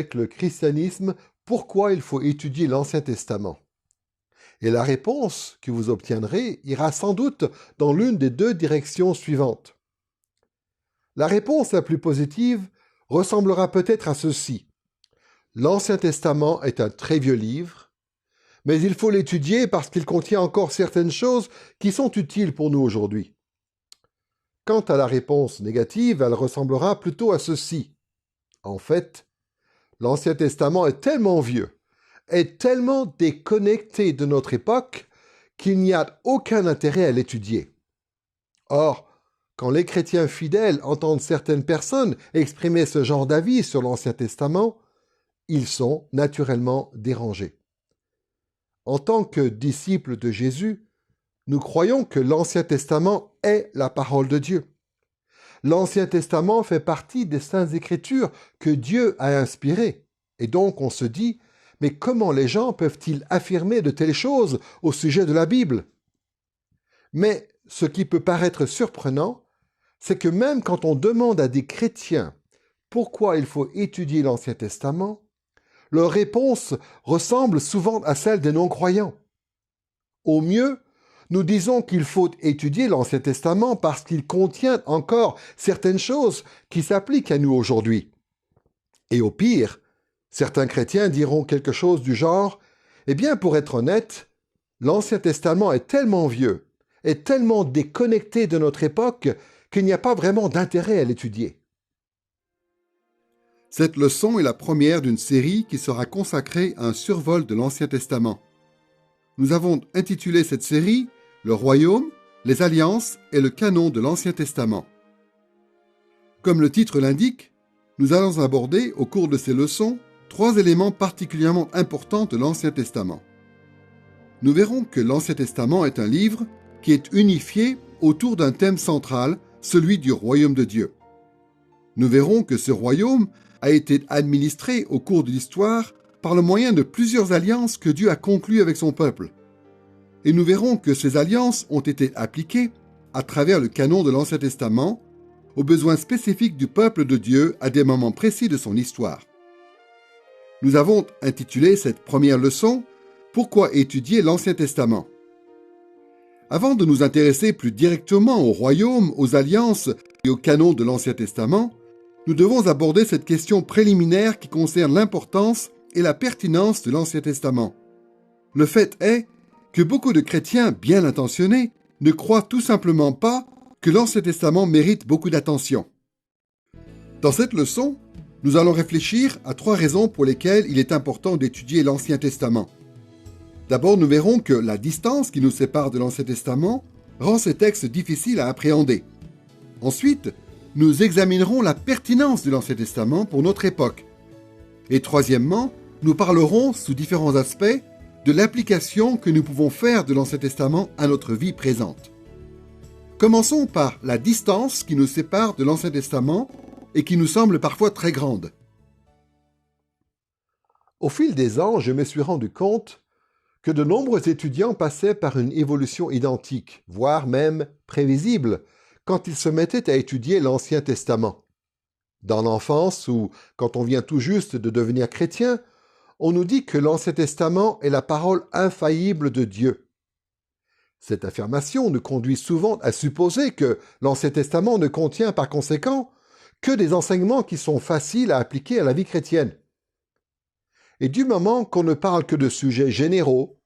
avec le christianisme pourquoi il faut étudier l'Ancien Testament. Et la réponse que vous obtiendrez ira sans doute dans l'une des deux directions suivantes. La réponse la plus positive ressemblera peut-être à ceci. L'Ancien Testament est un très vieux livre, mais il faut l'étudier parce qu'il contient encore certaines choses qui sont utiles pour nous aujourd'hui. Quant à la réponse négative, elle ressemblera plutôt à ceci. En fait, l'Ancien Testament est tellement vieux, est tellement déconnecté de notre époque qu'il n'y a aucun intérêt à l'étudier. Or, quand les chrétiens fidèles entendent certaines personnes exprimer ce genre d'avis sur l'Ancien Testament, ils sont naturellement dérangés. En tant que disciples de Jésus, nous croyons que l'Ancien Testament est la parole de Dieu. L'Ancien Testament fait partie des Saintes Écritures que Dieu a inspirées. Et donc on se dit, mais comment les gens peuvent-ils affirmer de telles choses au sujet de la Bible? Mais ce qui peut paraître surprenant, c'est que même quand on demande à des chrétiens pourquoi il faut étudier l'Ancien Testament, leur réponse ressemble souvent à celle des non-croyants. Au mieux, nous disons qu'il faut étudier l'Ancien Testament parce qu'il contient encore certaines choses qui s'appliquent à nous aujourd'hui. Et au pire, certains chrétiens diront quelque chose du genre « Eh bien, pour être honnête, l'Ancien Testament est tellement vieux, est tellement déconnecté de notre époque qu'il n'y a pas vraiment d'intérêt à l'étudier. » Cette leçon est la première d'une série qui sera consacrée à un survol de l'Ancien Testament. Nous avons intitulé cette série « Le Royaume, les Alliances et le canon de l'Ancien Testament ». Comme le titre l'indique, nous allons aborder au cours de ces leçons 3 éléments particulièrement importants de l'Ancien Testament. Nous verrons que l'Ancien Testament est un livre qui est unifié autour d'un thème central, celui du royaume de Dieu. Nous verrons que ce royaume a été administré au cours de l'histoire par le moyen de plusieurs alliances que Dieu a conclues avec son peuple. Et nous verrons que ces alliances ont été appliquées à travers le canon de l'Ancien Testament aux besoins spécifiques du peuple de Dieu à des moments précis de son histoire. Nous avons intitulé cette première leçon « Pourquoi étudier l'Ancien Testament ?» Avant de nous intéresser plus directement au royaume, aux alliances et au canon de l'Ancien Testament, nous devons aborder cette question préliminaire qui concerne l'importance et la pertinence de l'Ancien Testament. Le fait est que beaucoup de chrétiens bien intentionnés ne croient tout simplement pas que l'Ancien Testament mérite beaucoup d'attention. Dans cette leçon, nous allons réfléchir à 3 raisons pour lesquelles il est important d'étudier l'Ancien Testament. D'abord, nous verrons que la distance qui nous sépare de l'Ancien Testament rend ces textes difficiles à appréhender. Ensuite, nous examinerons la pertinence de l'Ancien Testament pour notre époque. Et troisièmement, nous parlerons, sous différents aspects, de l'application que nous pouvons faire de l'Ancien Testament à notre vie présente. Commençons par la distance qui nous sépare de l'Ancien Testament et qui nous semble parfois très grande. Au fil des ans, je me suis rendu compte que de nombreux étudiants passaient par une évolution identique, voire même prévisible, quand ils se mettaient à étudier l'Ancien Testament. Dans l'enfance ou quand on vient tout juste de devenir chrétien, on nous dit que l'Ancien Testament est la parole infaillible de Dieu. Cette affirmation nous conduit souvent à supposer que l'Ancien Testament ne contient par conséquent que des enseignements qui sont faciles à appliquer à la vie chrétienne. Et du moment qu'on ne parle que de sujets généraux,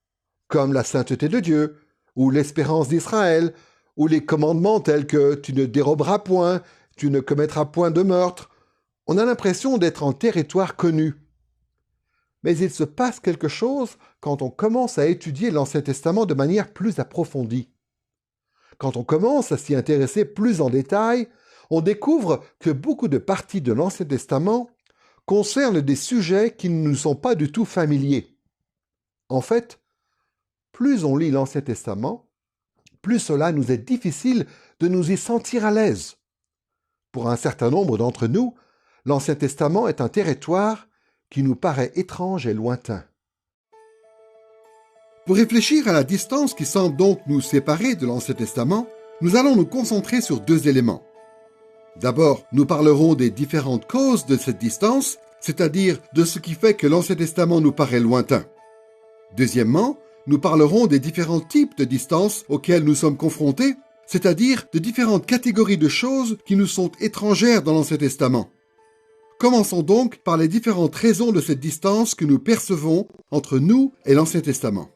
comme la sainteté de Dieu, ou l'espérance d'Israël, ou les commandements tels que « tu ne déroberas point »,« tu ne commettras point de meurtre », on a l'impression d'être en territoire connu. Mais il se passe quelque chose quand on commence à étudier l'Ancien Testament de manière plus approfondie. Quand on commence à s'y intéresser plus en détail, on découvre que beaucoup de parties de l'Ancien Testament concernent des sujets qui ne nous sont pas du tout familiers. En fait, plus on lit l'Ancien Testament, plus cela nous est difficile de nous y sentir à l'aise. Pour un certain nombre d'entre nous, l'Ancien Testament est un territoire qui nous paraît étrange et lointain. Pour réfléchir à la distance qui semble donc nous séparer de l'Ancien Testament, nous allons nous concentrer sur 2 éléments. D'abord, nous parlerons des différentes causes de cette distance, c'est-à-dire de ce qui fait que l'Ancien Testament nous paraît lointain. Deuxièmement, nous parlerons des différents types de distances auxquelles nous sommes confrontés, c'est-à-dire de différentes catégories de choses qui nous sont étrangères dans l'Ancien Testament. Commençons donc par les différentes raisons de cette distance que nous percevons entre nous et l'Ancien Testament.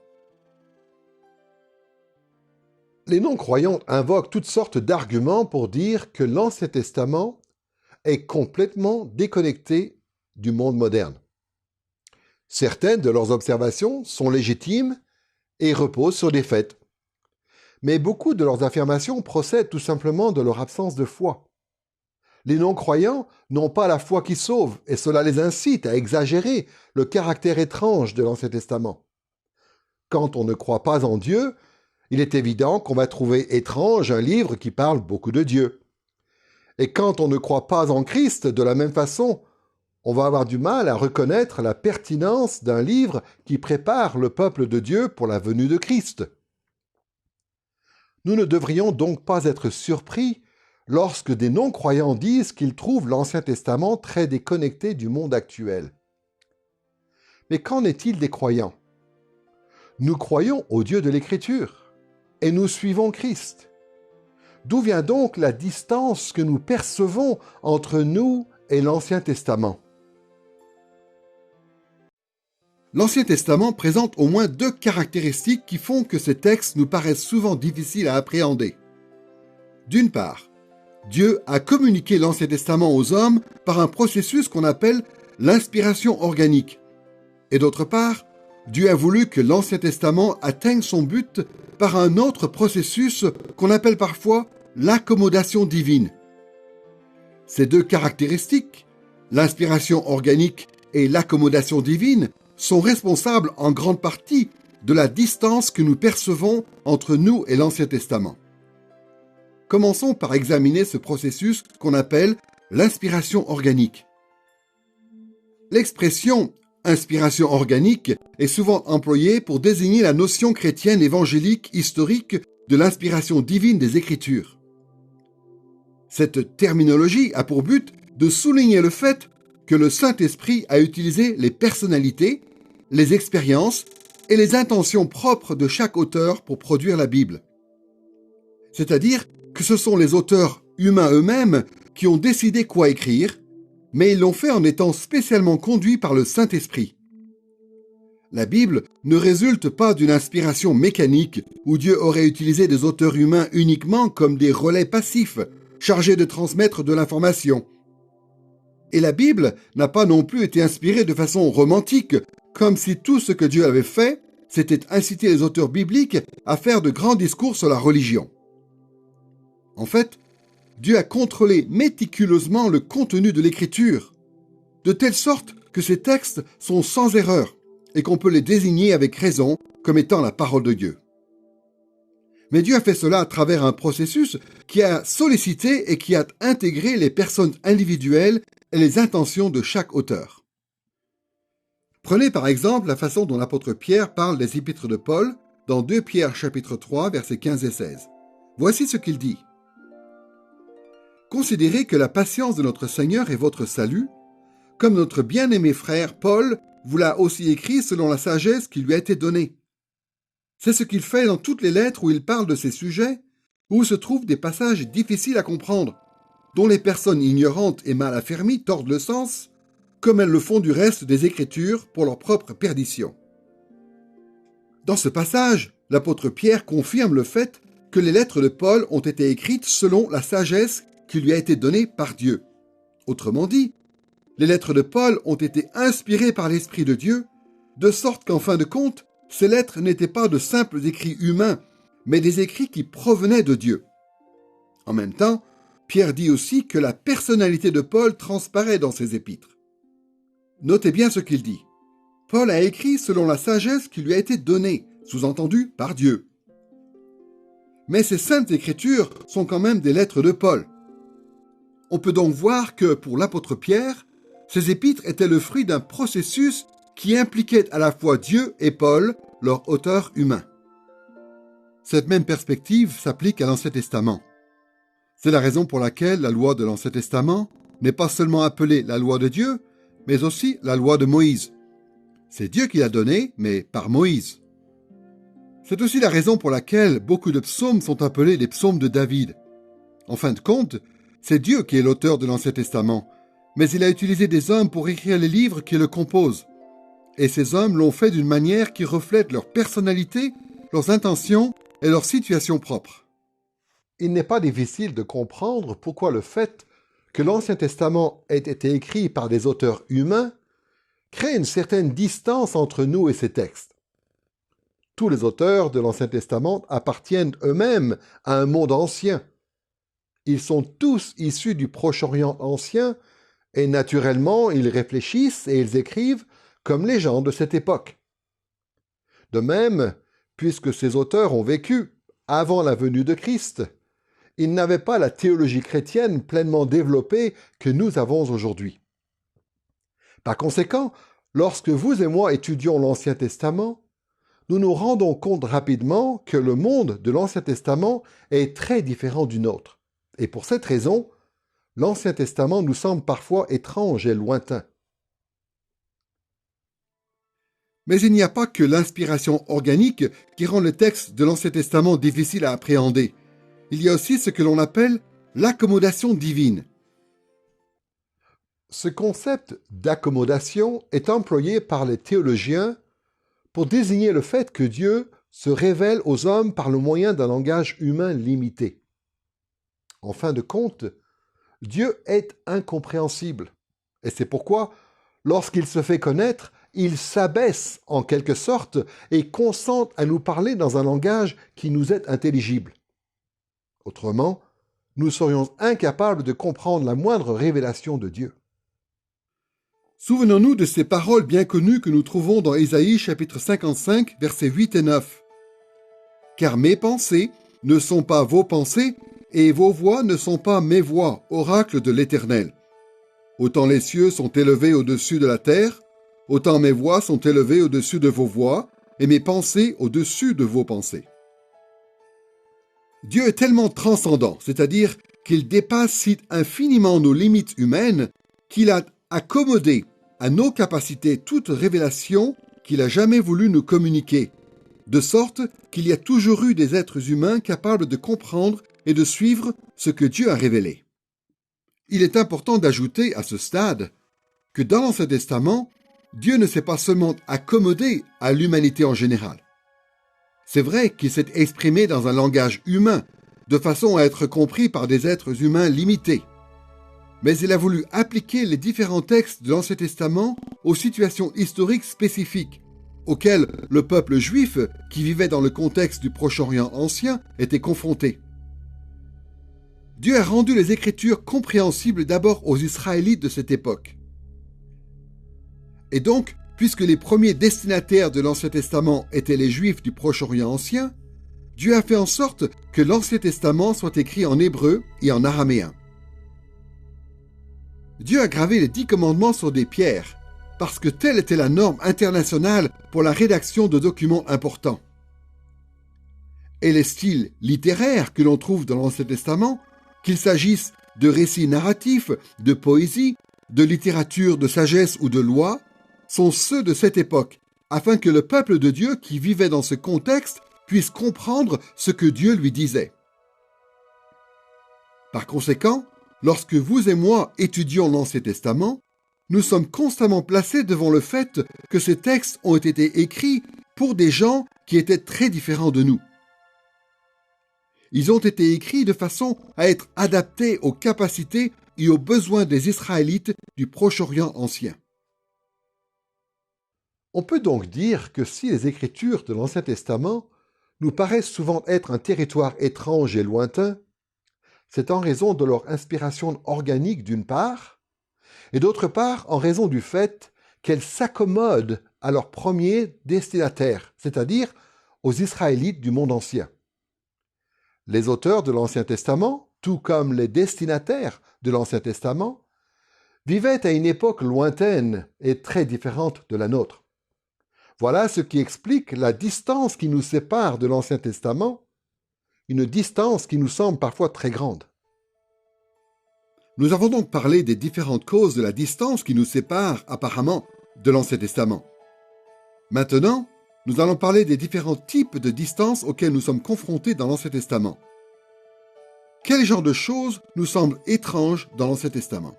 Les non-croyants invoquent toutes sortes d'arguments pour dire que l'Ancien Testament est complètement déconnecté du monde moderne. Certaines de leurs observations sont légitimes et reposent sur des faits. Mais beaucoup de leurs affirmations procèdent tout simplement de leur absence de foi. Les non-croyants n'ont pas la foi qui sauve, et cela les incite à exagérer le caractère étrange de l'Ancien Testament. Quand on ne croit pas en Dieu, il est évident qu'on va trouver étrange un livre qui parle beaucoup de Dieu. Et quand on ne croit pas en Christ, de la même façon, on va avoir du mal à reconnaître la pertinence d'un livre qui prépare le peuple de Dieu pour la venue de Christ. Nous ne devrions donc pas être surpris lorsque des non-croyants disent qu'ils trouvent l'Ancien Testament très déconnecté du monde actuel. Mais qu'en est-il des croyants? Nous croyons au Dieu de l'Écriture et nous suivons Christ. D'où vient donc la distance que nous percevons entre nous et l'Ancien Testament? L'Ancien Testament présente au moins 2 caractéristiques qui font que ces textes nous paraissent souvent difficiles à appréhender. D'une part, Dieu a communiqué l'Ancien Testament aux hommes par un processus qu'on appelle l'inspiration organique. Et d'autre part, Dieu a voulu que l'Ancien Testament atteigne son but par un autre processus qu'on appelle parfois l'accommodation divine. Ces 2 caractéristiques, l'inspiration organique et l'accommodation divine, sont responsables en grande partie de la distance que nous percevons entre nous et l'Ancien Testament. Commençons par examiner ce processus qu'on appelle l'inspiration organique. L'expression « inspiration organique » est souvent employée pour désigner la notion chrétienne évangélique historique de l'inspiration divine des Écritures. Cette terminologie a pour but de souligner le fait que le Saint-Esprit a utilisé les personnalités, les expériences et les intentions propres de chaque auteur pour produire la Bible. C'est-à-dire que ce sont les auteurs humains eux-mêmes qui ont décidé quoi écrire, mais ils l'ont fait en étant spécialement conduits par le Saint-Esprit. La Bible ne résulte pas d'une inspiration mécanique où Dieu aurait utilisé des auteurs humains uniquement comme des relais passifs, chargés de transmettre de l'information. Et la Bible n'a pas non plus été inspirée de façon romantique, comme si tout ce que Dieu avait fait, c'était inciter les auteurs bibliques à faire de grands discours sur la religion. En fait, Dieu a contrôlé méticuleusement le contenu de l'Écriture, de telle sorte que ces textes sont sans erreur et qu'on peut les désigner avec raison comme étant la parole de Dieu. Mais Dieu a fait cela à travers un processus qui a sollicité et qui a intégré les personnes individuelles et les intentions de chaque auteur. Prenez par exemple la façon dont l'apôtre Pierre parle des épîtres de Paul dans 2 Pierre chapitre 3 versets 15 et 16. Voici ce qu'il dit. « Considérez que la patience de notre Seigneur est votre salut, comme notre bien-aimé frère Paul vous l'a aussi écrit selon la sagesse qui lui a été donnée. C'est ce qu'il fait dans toutes les lettres où il parle de ces sujets, où se trouvent des passages difficiles à comprendre, dont les personnes ignorantes et mal affermies tordent le sens, comme elles le font du reste des Écritures pour leur propre perdition. » Dans ce passage, l'apôtre Pierre confirme le fait que les lettres de Paul ont été écrites selon la sagesse qui lui a été donnée par Dieu. Autrement dit, les lettres de Paul ont été inspirées par l'Esprit de Dieu, de sorte qu'en fin de compte, ces lettres n'étaient pas de simples écrits humains, mais des écrits qui provenaient de Dieu. En même temps, Pierre dit aussi que la personnalité de Paul transparaît dans ses épîtres. Notez bien ce qu'il dit. Paul a écrit selon la sagesse qui lui a été donnée, sous-entendu par Dieu. Mais ces saintes écritures sont quand même des lettres de Paul. On peut donc voir que pour l'apôtre Pierre, ces épîtres étaient le fruit d'un processus qui impliquait à la fois Dieu et Paul, leur auteur humain. Cette même perspective s'applique à l'Ancien Testament. C'est la raison pour laquelle la loi de l'Ancien Testament n'est pas seulement appelée la loi de Dieu, mais aussi la loi de Moïse. C'est Dieu qui l'a donnée, mais par Moïse. C'est aussi la raison pour laquelle beaucoup de psaumes sont appelés les psaumes de David. En fin de compte, c'est Dieu qui est l'auteur de l'Ancien Testament, mais il a utilisé des hommes pour écrire les livres qui le composent. Et ces hommes l'ont fait d'une manière qui reflète leur personnalité, leurs intentions et leur situation propre. Il n'est pas difficile de comprendre pourquoi le fait que l'Ancien Testament ait été écrit par des auteurs humains crée une certaine distance entre nous et ces textes. Tous les auteurs de l'Ancien Testament appartiennent eux-mêmes à un monde ancien. Ils sont tous issus du Proche-Orient ancien et naturellement ils réfléchissent et ils écrivent comme les gens de cette époque. De même, puisque ces auteurs ont vécu avant la venue de Christ, ils n'avaient pas la théologie chrétienne pleinement développée que nous avons aujourd'hui. Par conséquent, lorsque vous et moi étudions l'Ancien Testament, nous nous rendons compte rapidement que le monde de l'Ancien Testament est très différent du nôtre. Et pour cette raison, l'Ancien Testament nous semble parfois étrange et lointain. Mais il n'y a pas que l'inspiration organique qui rend le texte de l'Ancien Testament difficile à appréhender. Il y a aussi ce que l'on appelle l'accommodation divine. Ce concept d'accommodation est employé par les théologiens pour désigner le fait que Dieu se révèle aux hommes par le moyen d'un langage humain limité. En fin de compte, Dieu est incompréhensible. Et c'est pourquoi, lorsqu'il se fait connaître, il s'abaisse en quelque sorte et consent à nous parler dans un langage qui nous est intelligible. Autrement, nous serions incapables de comprendre la moindre révélation de Dieu. Souvenons-nous de ces paroles bien connues que nous trouvons dans Ésaïe chapitre 55, versets 8 et 9. « Car mes pensées ne sont pas vos pensées, et vos voix ne sont pas mes voix, oracle de l'Éternel. Autant les cieux sont élevés au-dessus de la terre, autant mes voix sont élevées au-dessus de vos voix, et mes pensées au-dessus de vos pensées. » Dieu est tellement transcendant, c'est-à-dire qu'il dépasse si infiniment nos limites humaines, qu'il a accommodé à nos capacités toute révélation qu'il a jamais voulu nous communiquer, de sorte qu'il y a toujours eu des êtres humains capables de comprendre et de suivre ce que Dieu a révélé. Il est important d'ajouter à ce stade que dans l'Ancien Testament, Dieu ne s'est pas seulement accommodé à l'humanité en général. C'est vrai qu'il s'est exprimé dans un langage humain, de façon à être compris par des êtres humains limités. Mais il a voulu appliquer les différents textes de l'Ancien Testament aux situations historiques spécifiques, auxquelles le peuple juif, qui vivait dans le contexte du Proche-Orient ancien, était confronté. Dieu a rendu les Écritures compréhensibles d'abord aux Israélites de cette époque. Et donc, puisque les premiers destinataires de l'Ancien Testament étaient les Juifs du Proche-Orient ancien, Dieu a fait en sorte que l'Ancien Testament soit écrit en hébreu et en araméen. Dieu a gravé les 10 commandements sur des pierres, parce que telle était la norme internationale pour la rédaction de documents importants. Et les styles littéraires que l'on trouve dans l'Ancien Testament, qu'il s'agisse de récits narratifs, de poésie, de littérature de sagesse ou de loi, sont ceux de cette époque, afin que le peuple de Dieu qui vivait dans ce contexte puisse comprendre ce que Dieu lui disait. Par conséquent, lorsque vous et moi étudions l'Ancien Testament, nous sommes constamment placés devant le fait que ces textes ont été écrits pour des gens qui étaient très différents de nous. Ils ont été écrits de façon à être adaptés aux capacités et aux besoins des Israélites du Proche-Orient ancien. On peut donc dire que si les Écritures de l'Ancien Testament nous paraissent souvent être un territoire étrange et lointain, c'est en raison de leur inspiration organique d'une part, et d'autre part en raison du fait qu'elles s'accommodent à leurs premiers destinataires, c'est-à-dire aux Israélites du monde ancien. Les auteurs de l'Ancien Testament, tout comme les destinataires de l'Ancien Testament, vivaient à une époque lointaine et très différente de la nôtre. Voilà ce qui explique la distance qui nous sépare de l'Ancien Testament, une distance qui nous semble parfois très grande. Nous avons donc parlé des différentes causes de la distance qui nous séparent apparemment de l'Ancien Testament. Maintenant, nous allons parler des différents types de distance auxquelles nous sommes confrontés dans l'Ancien Testament. Quel genre de choses nous semblent étranges dans l'Ancien Testament?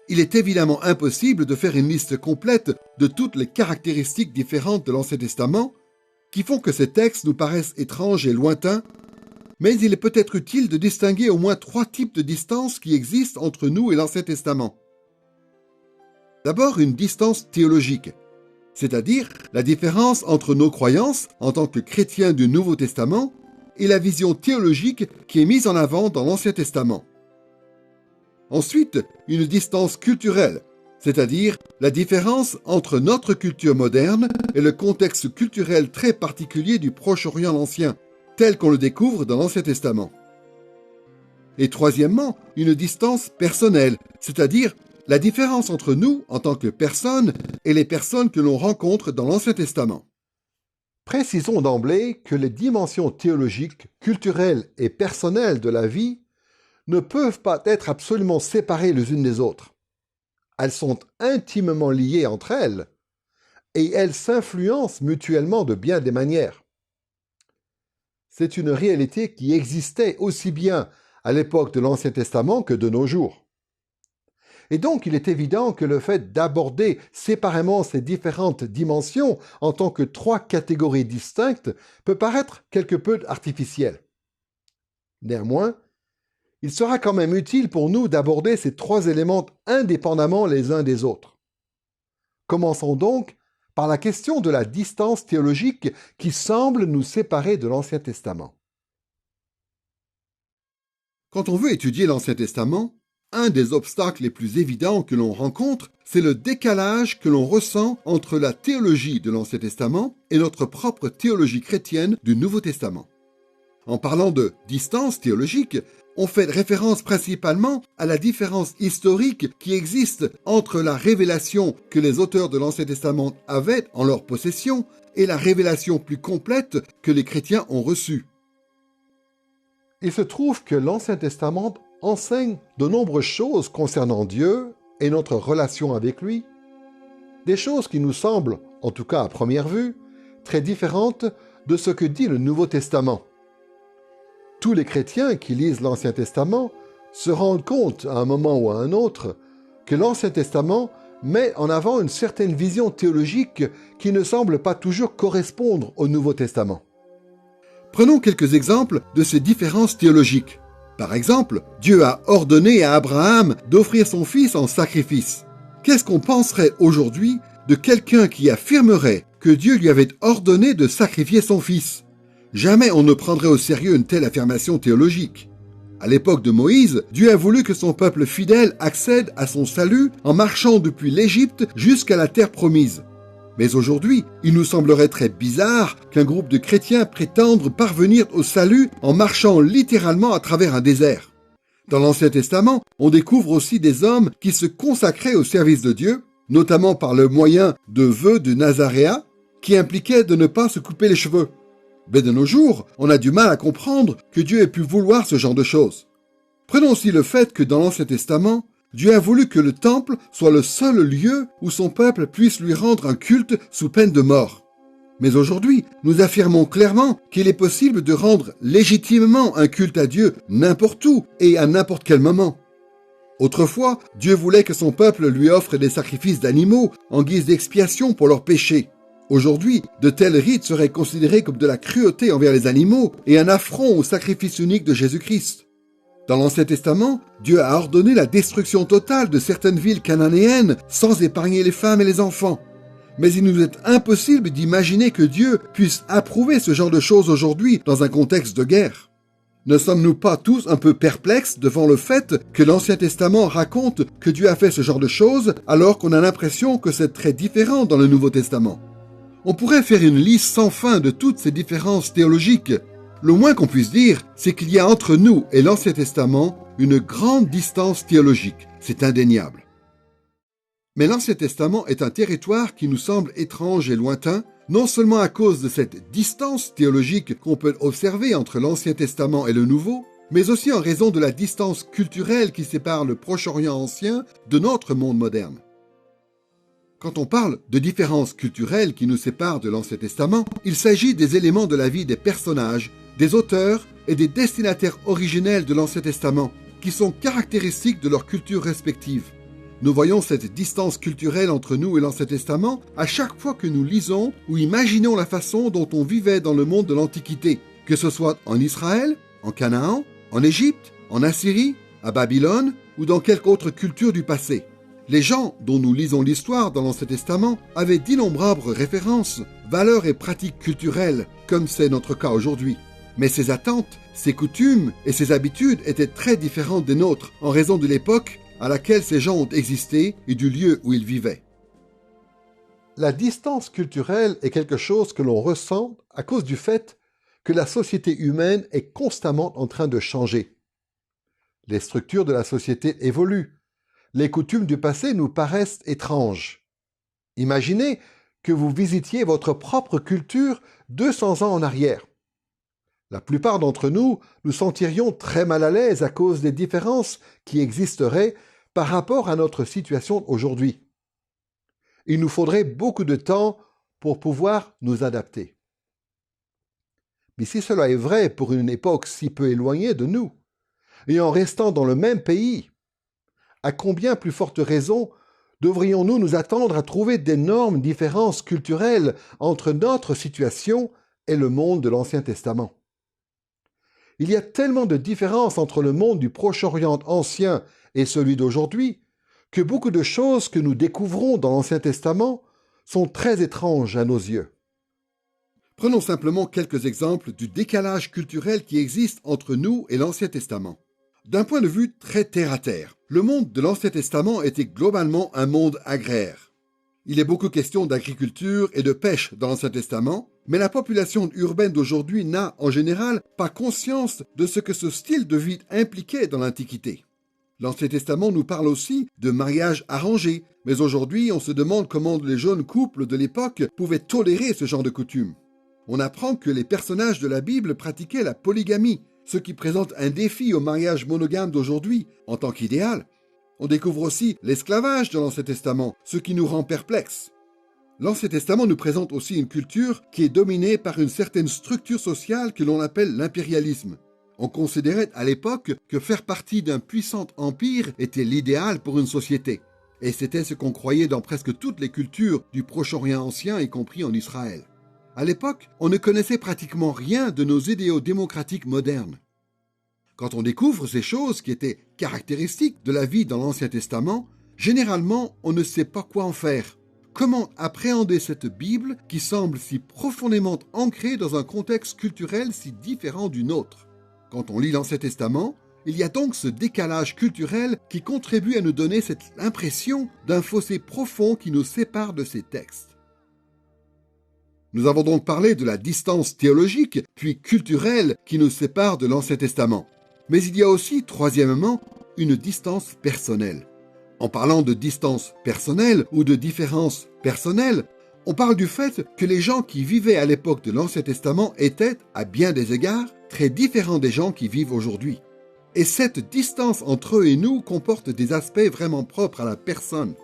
Il est évidemment impossible de faire une liste complète de toutes les caractéristiques différentes de l'Ancien Testament qui font que ces textes nous paraissent étranges et lointains, mais il est peut-être utile de distinguer au moins 3 types de distances qui existent entre nous et l'Ancien Testament. D'abord, une distance théologique, c'est-à-dire la différence entre nos croyances en tant que chrétiens du Nouveau Testament et la vision théologique qui est mise en avant dans l'Ancien Testament. Ensuite, une distance culturelle, c'est-à-dire la différence entre notre culture moderne et le contexte culturel très particulier du Proche-Orient ancien, tel qu'on le découvre dans l'Ancien Testament. Et troisièmement, une distance personnelle, c'est-à-dire la différence entre nous en tant que personnes et les personnes que l'on rencontre dans l'Ancien Testament. Précisons d'emblée que les dimensions théologiques, culturelles et personnelles de la vie ne peuvent pas être absolument séparées les unes des autres. Elles sont intimement liées entre elles et elles s'influencent mutuellement de bien des manières. C'est une réalité qui existait aussi bien à l'époque de l'Ancien Testament que de nos jours. Et donc, il est évident que le fait d'aborder séparément ces différentes dimensions en tant que 3 catégories distinctes peut paraître quelque peu artificiel. Néanmoins, il sera quand même utile pour nous d'aborder ces 3 éléments indépendamment les uns des autres. Commençons donc par la question de la distance théologique qui semble nous séparer de l'Ancien Testament. Quand on veut étudier l'Ancien Testament, un des obstacles les plus évidents que l'on rencontre, c'est le décalage que l'on ressent entre la théologie de l'Ancien Testament et notre propre théologie chrétienne du Nouveau Testament. En parlant de distance théologique, on fait référence principalement à la différence historique qui existe entre la révélation que les auteurs de l'Ancien Testament avaient en leur possession et la révélation plus complète que les chrétiens ont reçue. Il se trouve que l'Ancien Testament enseigne de nombreuses choses concernant Dieu et notre relation avec lui, des choses qui nous semblent, en tout cas à première vue, très différentes de ce que dit le Nouveau Testament. Tous les chrétiens qui lisent l'Ancien Testament se rendent compte à un moment ou à un autre que l'Ancien Testament met en avant une certaine vision théologique qui ne semble pas toujours correspondre au Nouveau Testament. Prenons quelques exemples de ces différences théologiques. Par exemple, Dieu a ordonné à Abraham d'offrir son fils en sacrifice. Qu'est-ce qu'on penserait aujourd'hui de quelqu'un qui affirmerait que Dieu lui avait ordonné de sacrifier son fils? Jamais on ne prendrait au sérieux une telle affirmation théologique. À l'époque de Moïse, Dieu a voulu que son peuple fidèle accède à son salut en marchant depuis l'Égypte jusqu'à la terre promise. Mais aujourd'hui, il nous semblerait très bizarre qu'un groupe de chrétiens prétende parvenir au salut en marchant littéralement à travers un désert. Dans l'Ancien Testament, on découvre aussi des hommes qui se consacraient au service de Dieu, notamment par le moyen de vœux de Nazaréa, qui impliquaient de ne pas se couper les cheveux. Mais de nos jours, on a du mal à comprendre que Dieu ait pu vouloir ce genre de choses. Prenons aussi le fait que dans l'Ancien Testament, Dieu a voulu que le temple soit le seul lieu où son peuple puisse lui rendre un culte sous peine de mort. Mais aujourd'hui, nous affirmons clairement qu'il est possible de rendre légitimement un culte à Dieu n'importe où et à n'importe quel moment. Autrefois, Dieu voulait que son peuple lui offre des sacrifices d'animaux en guise d'expiation pour leurs péchés. Aujourd'hui, de tels rites seraient considérés comme de la cruauté envers les animaux et un affront au sacrifice unique de Jésus-Christ. Dans l'Ancien Testament, Dieu a ordonné la destruction totale de certaines villes cananéennes sans épargner les femmes et les enfants. Mais il nous est impossible d'imaginer que Dieu puisse approuver ce genre de choses aujourd'hui dans un contexte de guerre. Ne sommes-nous pas tous un peu perplexes devant le fait que l'Ancien Testament raconte que Dieu a fait ce genre de choses alors qu'on a l'impression que c'est très différent dans le Nouveau Testament? On pourrait faire une liste sans fin de toutes ces différences théologiques. Le moins qu'on puisse dire, c'est qu'il y a entre nous et l'Ancien Testament une grande distance théologique. C'est indéniable. Mais l'Ancien Testament est un territoire qui nous semble étrange et lointain, non seulement à cause de cette distance théologique qu'on peut observer entre l'Ancien Testament et le Nouveau, mais aussi en raison de la distance culturelle qui sépare le Proche-Orient ancien de notre monde moderne. Quand on parle de différences culturelles qui nous séparent de l'Ancien Testament, il s'agit des éléments de la vie des personnages, des auteurs et des destinataires originels de l'Ancien Testament, qui sont caractéristiques de leur culture respective. Nous voyons cette distance culturelle entre nous et l'Ancien Testament à chaque fois que nous lisons ou imaginons la façon dont on vivait dans le monde de l'Antiquité, que ce soit en Israël, en Canaan, en Égypte, en Assyrie, à Babylone ou dans quelque autre culture du passé. Les gens dont nous lisons l'histoire dans l'Ancien Testament avaient d'innombrables références, valeurs et pratiques culturelles, comme c'est notre cas aujourd'hui. Mais ces attentes, ces coutumes et ces habitudes étaient très différentes des nôtres en raison de l'époque à laquelle ces gens ont existé et du lieu où ils vivaient. La distance culturelle est quelque chose que l'on ressent à cause du fait que la société humaine est constamment en train de changer. Les structures de la société évoluent. Les coutumes du passé nous paraissent étranges. Imaginez que vous visitiez votre propre culture 200 ans en arrière. La plupart d'entre nous nous sentirions très mal à l'aise à cause des différences qui existeraient par rapport à notre situation aujourd'hui. Il nous faudrait beaucoup de temps pour pouvoir nous adapter. Mais si cela est vrai pour une époque si peu éloignée de nous, et en restant dans le même pays, à combien plus forte raison devrions-nous nous attendre à trouver d'énormes différences culturelles entre notre situation et le monde de l'Ancien Testament? Il y a tellement de différences entre le monde du Proche-Orient ancien et celui d'aujourd'hui que beaucoup de choses que nous découvrons dans l'Ancien Testament sont très étranges à nos yeux. Prenons simplement quelques exemples du décalage culturel qui existe entre nous et l'Ancien Testament. D'un point de vue très terre-à-terre, le monde de l'Ancien Testament était globalement un monde agraire. Il est beaucoup question d'agriculture et de pêche dans l'Ancien Testament, mais la population urbaine d'aujourd'hui n'a, en général, pas conscience de ce que ce style de vie impliquait dans l'Antiquité. L'Ancien Testament nous parle aussi de mariage arrangé, mais aujourd'hui on se demande comment les jeunes couples de l'époque pouvaient tolérer ce genre de coutumes. On apprend que les personnages de la Bible pratiquaient la polygamie, ce qui présente un défi au mariage monogame d'aujourd'hui en tant qu'idéal. On découvre aussi l'esclavage dans l'Ancien Testament, ce qui nous rend perplexes. L'Ancien Testament nous présente aussi une culture qui est dominée par une certaine structure sociale que l'on appelle l'impérialisme. On considérait à l'époque que faire partie d'un puissant empire était l'idéal pour une société. Et c'était ce qu'on croyait dans presque toutes les cultures du Proche-Orient ancien, y compris en Israël. À l'époque, on ne connaissait pratiquement rien de nos idéaux démocratiques modernes. Quand on découvre ces choses qui étaient caractéristiques de la vie dans l'Ancien Testament, généralement, on ne sait pas quoi en faire. Comment appréhender cette Bible qui semble si profondément ancrée dans un contexte culturel si différent du nôtre? Quand on lit l'Ancien Testament, il y a donc ce décalage culturel qui contribue à nous donner cette impression d'un fossé profond qui nous sépare de ces textes. Nous avons donc parlé de la distance théologique puis culturelle qui nous sépare de l'Ancien Testament. Mais il y a aussi, troisièmement, une distance personnelle. En parlant de distance personnelle ou de différence personnelle, on parle du fait que les gens qui vivaient à l'époque de l'Ancien Testament étaient, à bien des égards, très différents des gens qui vivent aujourd'hui. Et cette distance entre eux et nous comporte des aspects vraiment propres à la personne.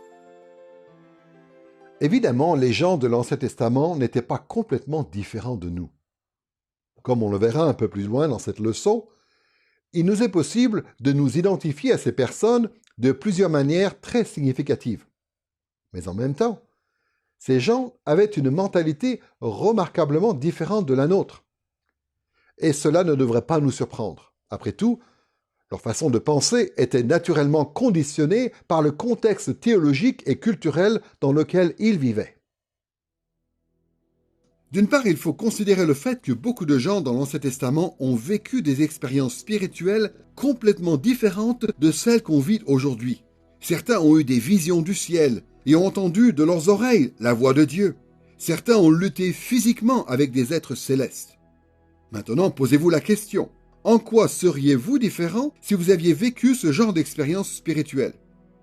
Évidemment, les gens de l'Ancien Testament n'étaient pas complètement différents de nous. Comme on le verra un peu plus loin dans cette leçon, il nous est possible de nous identifier à ces personnes de plusieurs manières très significatives. Mais en même temps, ces gens avaient une mentalité remarquablement différente de la nôtre. Et cela ne devrait pas nous surprendre. Après tout, leur façon de penser était naturellement conditionnée par le contexte théologique et culturel dans lequel ils vivaient. D'une part, il faut considérer le fait que beaucoup de gens dans l'Ancien Testament ont vécu des expériences spirituelles complètement différentes de celles qu'on vit aujourd'hui. Certains ont eu des visions du ciel et ont entendu de leurs oreilles la voix de Dieu. Certains ont lutté physiquement avec des êtres célestes. Maintenant, posez-vous la question. En quoi seriez-vous différent si vous aviez vécu ce genre d'expérience spirituelle?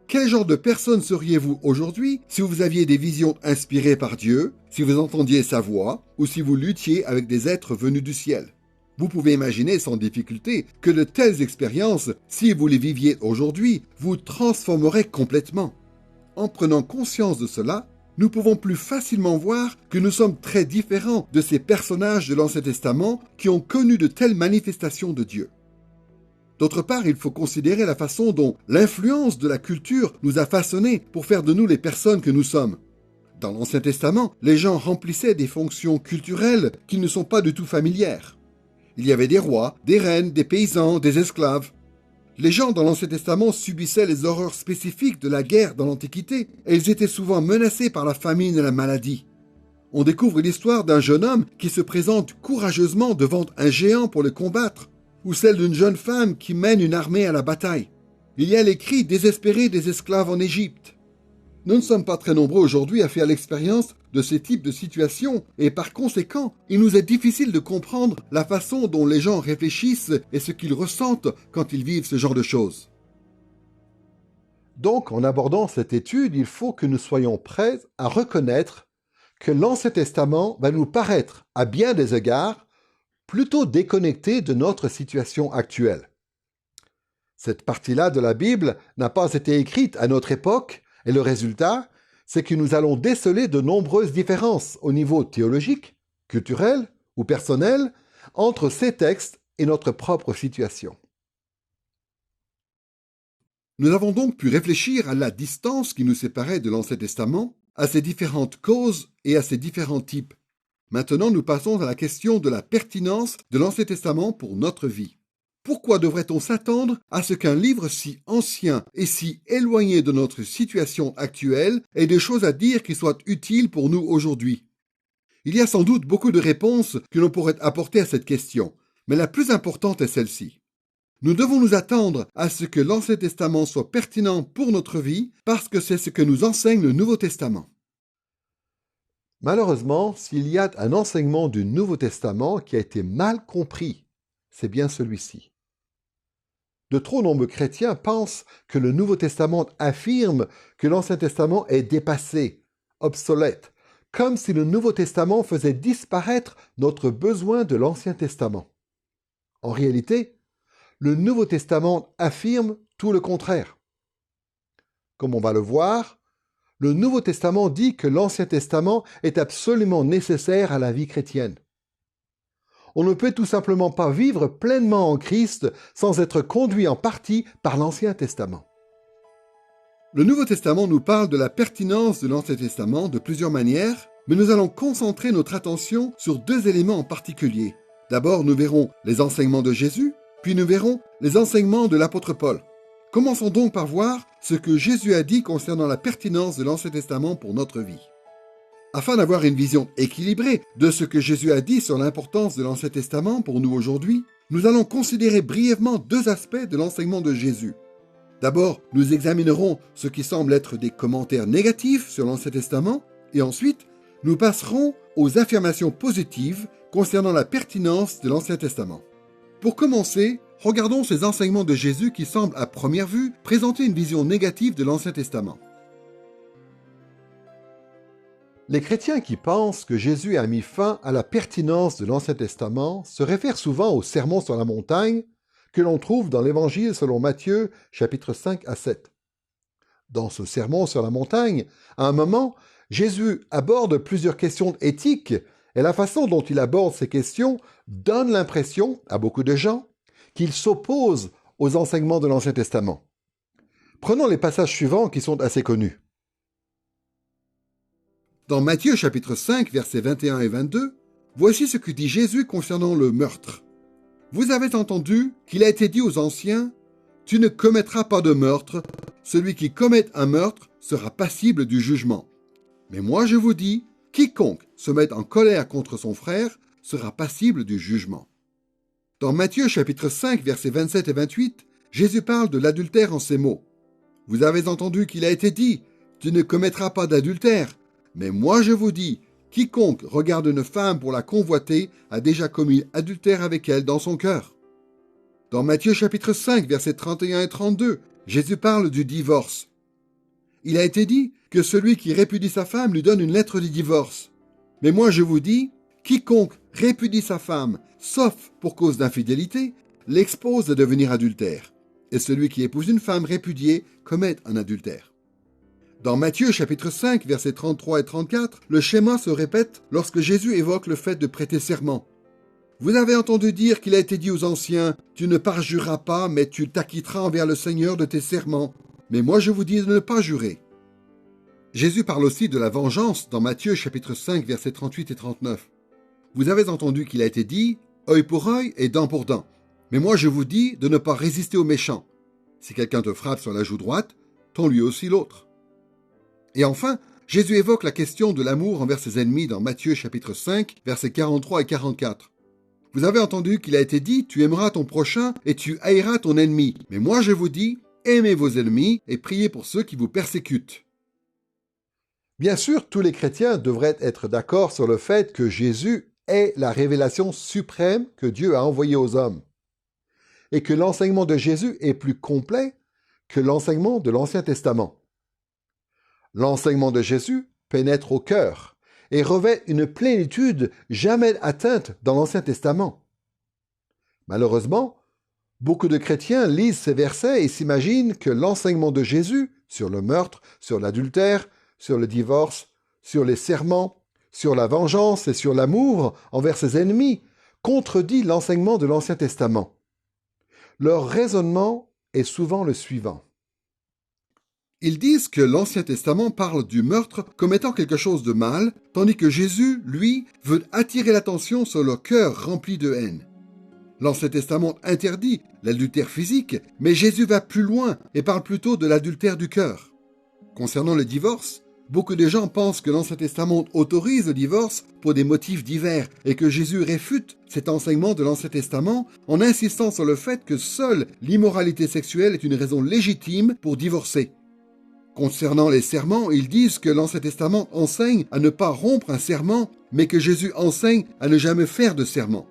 Quel genre de personne seriez-vous aujourd'hui si vous aviez des visions inspirées par Dieu, si vous entendiez sa voix ou si vous luttiez avec des êtres venus du ciel? Vous pouvez imaginer sans difficulté que de telles expériences, si vous les viviez aujourd'hui, vous transformeraient complètement. En prenant conscience de cela, nous pouvons plus facilement voir que nous sommes très différents de ces personnages de l'Ancien Testament qui ont connu de telles manifestations de Dieu. D'autre part, il faut considérer la façon dont l'influence de la culture nous a façonnés pour faire de nous les personnes que nous sommes. Dans l'Ancien Testament, les gens remplissaient des fonctions culturelles qui ne sont pas du tout familières. Il y avait des rois, des reines, des paysans, des esclaves. Les gens dans l'Ancien Testament subissaient les horreurs spécifiques de la guerre dans l'Antiquité et ils étaient souvent menacés par la famine et la maladie. On découvre l'histoire d'un jeune homme qui se présente courageusement devant un géant pour le combattre, ou celle d'une jeune femme qui mène une armée à la bataille. Il y a les cris désespérés des esclaves en Égypte. Nous ne sommes pas très nombreux aujourd'hui à faire l'expérience de ce type de situation et par conséquent, il nous est difficile de comprendre la façon dont les gens réfléchissent et ce qu'ils ressentent quand ils vivent ce genre de choses. Donc, en abordant cette étude, il faut que nous soyons prêts à reconnaître que l'Ancien Testament va nous paraître, à bien des égards, plutôt déconnecté de notre situation actuelle. Cette partie-là de la Bible n'a pas été écrite à notre époque, et le résultat, c'est que nous allons déceler de nombreuses différences au niveau théologique, culturel ou personnel entre ces textes et notre propre situation. Nous avons donc pu réfléchir à la distance qui nous séparait de l'Ancien Testament, à ses différentes causes et à ses différents types. Maintenant, nous passons à la question de la pertinence de l'Ancien Testament pour notre vie. Pourquoi devrait-on s'attendre à ce qu'un livre si ancien et si éloigné de notre situation actuelle ait des choses à dire qui soient utiles pour nous aujourd'hui? Il y a sans doute beaucoup de réponses que l'on pourrait apporter à cette question, mais la plus importante est celle-ci. Nous devons nous attendre à ce que l'Ancien Testament soit pertinent pour notre vie parce que c'est ce que nous enseigne le Nouveau Testament. Malheureusement, s'il y a un enseignement du Nouveau Testament qui a été mal compris, c'est bien celui-ci. De trop nombreux chrétiens pensent que le Nouveau Testament affirme que l'Ancien Testament est dépassé, obsolète, comme si le Nouveau Testament faisait disparaître notre besoin de l'Ancien Testament. En réalité, le Nouveau Testament affirme tout le contraire. Comme on va le voir, le Nouveau Testament dit que l'Ancien Testament est absolument nécessaire à la vie chrétienne. On ne peut tout simplement pas vivre pleinement en Christ sans être conduit en partie par l'Ancien Testament. Le Nouveau Testament nous parle de la pertinence de l'Ancien Testament de plusieurs manières, mais nous allons concentrer notre attention sur deux éléments en particulier. D'abord, nous verrons les enseignements de Jésus, puis nous verrons les enseignements de l'apôtre Paul. Commençons donc par voir ce que Jésus a dit concernant la pertinence de l'Ancien Testament pour notre vie. Afin d'avoir une vision équilibrée de ce que Jésus a dit sur l'importance de l'Ancien Testament pour nous aujourd'hui, nous allons considérer brièvement deux aspects de l'enseignement de Jésus. D'abord, nous examinerons ce qui semble être des commentaires négatifs sur l'Ancien Testament, et ensuite, nous passerons aux affirmations positives concernant la pertinence de l'Ancien Testament. Pour commencer, regardons ces enseignements de Jésus qui semblent à première vue présenter une vision négative de l'Ancien Testament. Les chrétiens qui pensent que Jésus a mis fin à la pertinence de l'Ancien Testament se réfèrent souvent au Sermon sur la montagne que l'on trouve dans l'Évangile selon Matthieu, chapitres 5 à 7. Dans ce Sermon sur la montagne, à un moment, Jésus aborde plusieurs questions éthiques et la façon dont il aborde ces questions donne l'impression, à beaucoup de gens, qu'il s'oppose aux enseignements de l'Ancien Testament. Prenons les passages suivants qui sont assez connus. Dans Matthieu chapitre 5, versets 21 et 22, voici ce que dit Jésus concernant le meurtre. Vous avez entendu qu'il a été dit aux anciens, « Tu ne commettras pas de meurtre, celui qui commet un meurtre sera passible du jugement. Mais moi je vous dis, quiconque se met en colère contre son frère sera passible du jugement. » Dans Matthieu chapitre 5, versets 27 et 28, Jésus parle de l'adultère en ces mots. « Vous avez entendu qu'il a été dit, « Tu ne commettras pas d'adultère. » Mais moi je vous dis, quiconque regarde une femme pour la convoiter a déjà commis adultère avec elle dans son cœur. Dans Matthieu chapitre 5, versets 31 et 32, Jésus parle du divorce. Il a été dit que celui qui répudie sa femme lui donne une lettre de divorce. Mais moi je vous dis, Quiconque répudie sa femme, sauf pour cause d'infidélité, l'expose à devenir adultère. Et celui qui épouse une femme répudiée commet un adultère. Dans Matthieu chapitre 5, versets 33 et 34, le schéma se répète lorsque Jésus évoque le fait de prêter serment. Vous avez entendu dire qu'il a été dit aux anciens, « Tu ne parjureras pas, mais tu t'acquitteras envers le Seigneur de tes serments. Mais moi je vous dis de ne pas jurer. » Jésus parle aussi de la vengeance dans Matthieu chapitre 5, versets 38 et 39. Vous avez entendu qu'il a été dit, « Œil pour œil et dent pour dent. » Mais moi je vous dis de ne pas résister aux méchants. Si quelqu'un te frappe sur la joue droite, tends lui aussi l'autre. Et enfin, Jésus évoque la question de l'amour envers ses ennemis dans Matthieu chapitre 5, versets 43 et 44. Vous avez entendu qu'il a été dit, tu aimeras ton prochain et tu haïras ton ennemi. Mais moi je vous dis, aimez vos ennemis et priez pour ceux qui vous persécutent. Bien sûr, tous les chrétiens devraient être d'accord sur le fait que Jésus est la révélation suprême que Dieu a envoyée aux hommes, et que l'enseignement de Jésus est plus complet que l'enseignement de l'Ancien Testament. L'enseignement de Jésus pénètre au cœur et revêt une plénitude jamais atteinte dans l'Ancien Testament. Malheureusement, beaucoup de chrétiens lisent ces versets et s'imaginent que l'enseignement de Jésus sur le meurtre, sur l'adultère, sur le divorce, sur les serments, sur la vengeance et sur l'amour envers ses ennemis contredit l'enseignement de l'Ancien Testament. Leur raisonnement est souvent le suivant. Ils disent que l'Ancien Testament parle du meurtre comme étant quelque chose de mal, tandis que Jésus, lui, veut attirer l'attention sur leur cœur rempli de haine. L'Ancien Testament interdit l'adultère physique, mais Jésus va plus loin et parle plutôt de l'adultère du cœur. Concernant le divorce, beaucoup de gens pensent que l'Ancien Testament autorise le divorce pour des motifs divers et que Jésus réfute cet enseignement de l'Ancien Testament en insistant sur le fait que seule l'immoralité sexuelle est une raison légitime pour divorcer. Concernant les serments, ils disent que l'Ancien Testament enseigne à ne pas rompre un serment, mais que Jésus enseigne à ne jamais faire de serment.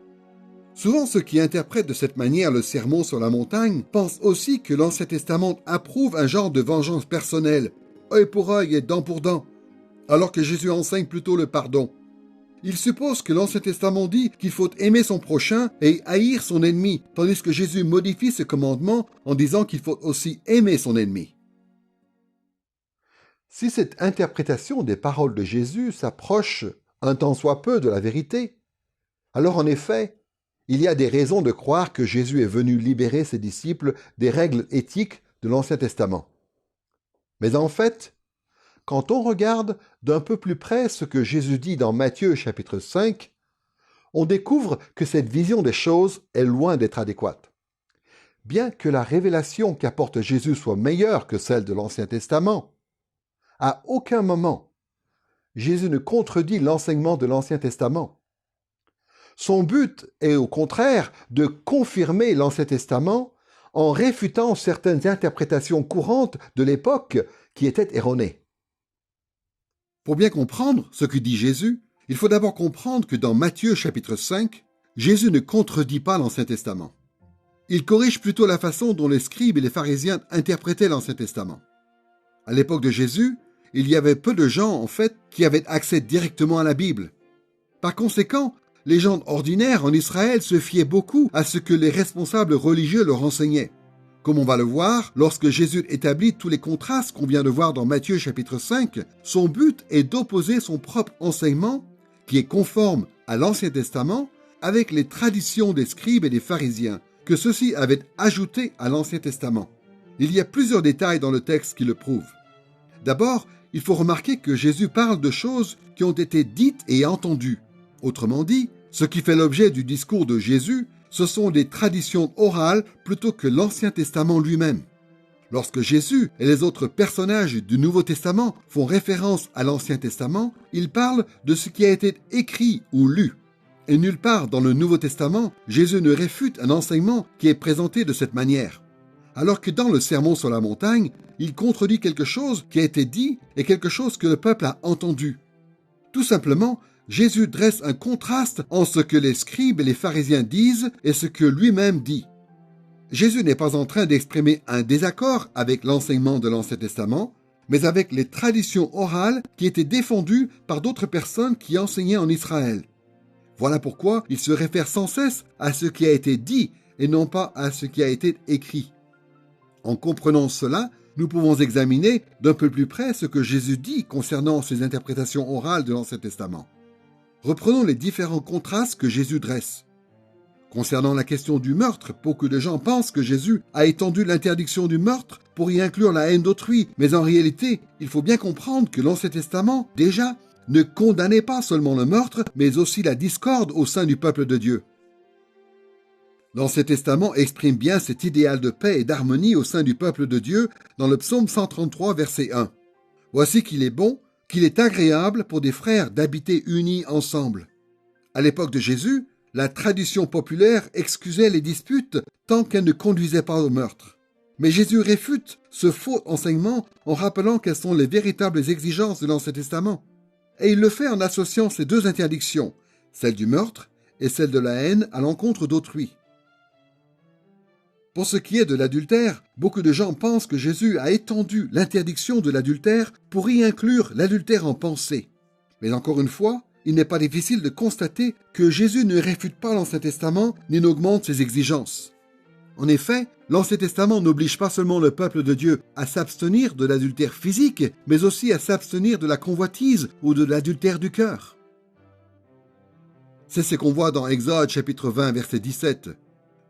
Souvent, ceux qui interprètent de cette manière le sermon sur la montagne pensent aussi que l'Ancien Testament approuve un genre de vengeance personnelle, œil pour œil et dent pour dent, alors que Jésus enseigne plutôt le pardon. Ils supposent que l'Ancien Testament dit qu'il faut aimer son prochain et haïr son ennemi, tandis que Jésus modifie ce commandement en disant qu'il faut aussi aimer son ennemi. Si cette interprétation des paroles de Jésus s'approche un tant soit peu de la vérité, alors en effet, il y a des raisons de croire que Jésus est venu libérer ses disciples des règles éthiques de l'Ancien Testament. Mais en fait, quand on regarde d'un peu plus près ce que Jésus dit dans Matthieu chapitre 5, on découvre que cette vision des choses est loin d'être adéquate. Bien que la révélation qu'apporte Jésus soit meilleure que celle de l'Ancien Testament, à aucun moment, Jésus ne contredit l'enseignement de l'Ancien Testament. Son but est au contraire de confirmer l'Ancien Testament en réfutant certaines interprétations courantes de l'époque qui étaient erronées. Pour bien comprendre ce que dit Jésus, il faut d'abord comprendre que dans Matthieu chapitre 5, Jésus ne contredit pas l'Ancien Testament. Il corrige plutôt la façon dont les scribes et les pharisiens interprétaient l'Ancien Testament. À l'époque de Jésus, il y avait peu de gens, en fait, qui avaient accès directement à la Bible. Par conséquent, les gens ordinaires en Israël se fiaient beaucoup à ce que les responsables religieux leur enseignaient. Comme on va le voir, lorsque Jésus établit tous les contrastes qu'on vient de voir dans Matthieu chapitre 5, son but est d'opposer son propre enseignement, qui est conforme à l'Ancien Testament, avec les traditions des scribes et des pharisiens, que ceux-ci avaient ajoutées à l'Ancien Testament. Il y a plusieurs détails dans le texte qui le prouvent. D'abord, il faut remarquer que Jésus parle de choses qui ont été dites et entendues. Autrement dit, ce qui fait l'objet du discours de Jésus, ce sont des traditions orales plutôt que l'Ancien Testament lui-même. Lorsque Jésus et les autres personnages du Nouveau Testament font référence à l'Ancien Testament, ils parlent de ce qui a été écrit ou lu. Et nulle part dans le Nouveau Testament, Jésus ne réfute un enseignement qui est présenté de cette manière. Alors que dans le Sermon sur la montagne, il contredit quelque chose qui a été dit et quelque chose que le peuple a entendu. Tout simplement, Jésus dresse un contraste entre ce que les scribes et les pharisiens disent et ce que lui-même dit. Jésus n'est pas en train d'exprimer un désaccord avec l'enseignement de l'Ancien Testament, mais avec les traditions orales qui étaient défendues par d'autres personnes qui enseignaient en Israël. Voilà pourquoi il se réfère sans cesse à ce qui a été dit et non pas à ce qui a été écrit. En comprenant cela, nous pouvons examiner d'un peu plus près ce que Jésus dit concernant ses interprétations orales de l'Ancien Testament. Reprenons les différents contrastes que Jésus dresse. Concernant la question du meurtre, beaucoup de gens pensent que Jésus a étendu l'interdiction du meurtre pour y inclure la haine d'autrui, mais en réalité, il faut bien comprendre que l'Ancien Testament, déjà, ne condamnait pas seulement le meurtre, mais aussi la discorde au sein du peuple de Dieu. L'Ancien Testament exprime bien cet idéal de paix et d'harmonie au sein du peuple de Dieu dans le psaume 133, verset 1. « Voici qu'il est bon, qu'il est agréable pour des frères d'habiter unis ensemble. » À l'époque de Jésus, la tradition populaire excusait les disputes tant qu'elles ne conduisaient pas au meurtre. Mais Jésus réfute ce faux enseignement en rappelant quelles sont les véritables exigences de l'Ancien Testament. Et il le fait en associant ces deux interdictions, celle du meurtre et celle de la haine à l'encontre d'autrui. Pour ce qui est de l'adultère, beaucoup de gens pensent que Jésus a étendu l'interdiction de l'adultère pour y inclure l'adultère en pensée. Mais encore une fois, il n'est pas difficile de constater que Jésus ne réfute pas l'Ancien Testament ni n'augmente ses exigences. En effet, l'Ancien Testament n'oblige pas seulement le peuple de Dieu à s'abstenir de l'adultère physique, mais aussi à s'abstenir de la convoitise ou de l'adultère du cœur. C'est ce qu'on voit dans Exode chapitre 20, verset 17.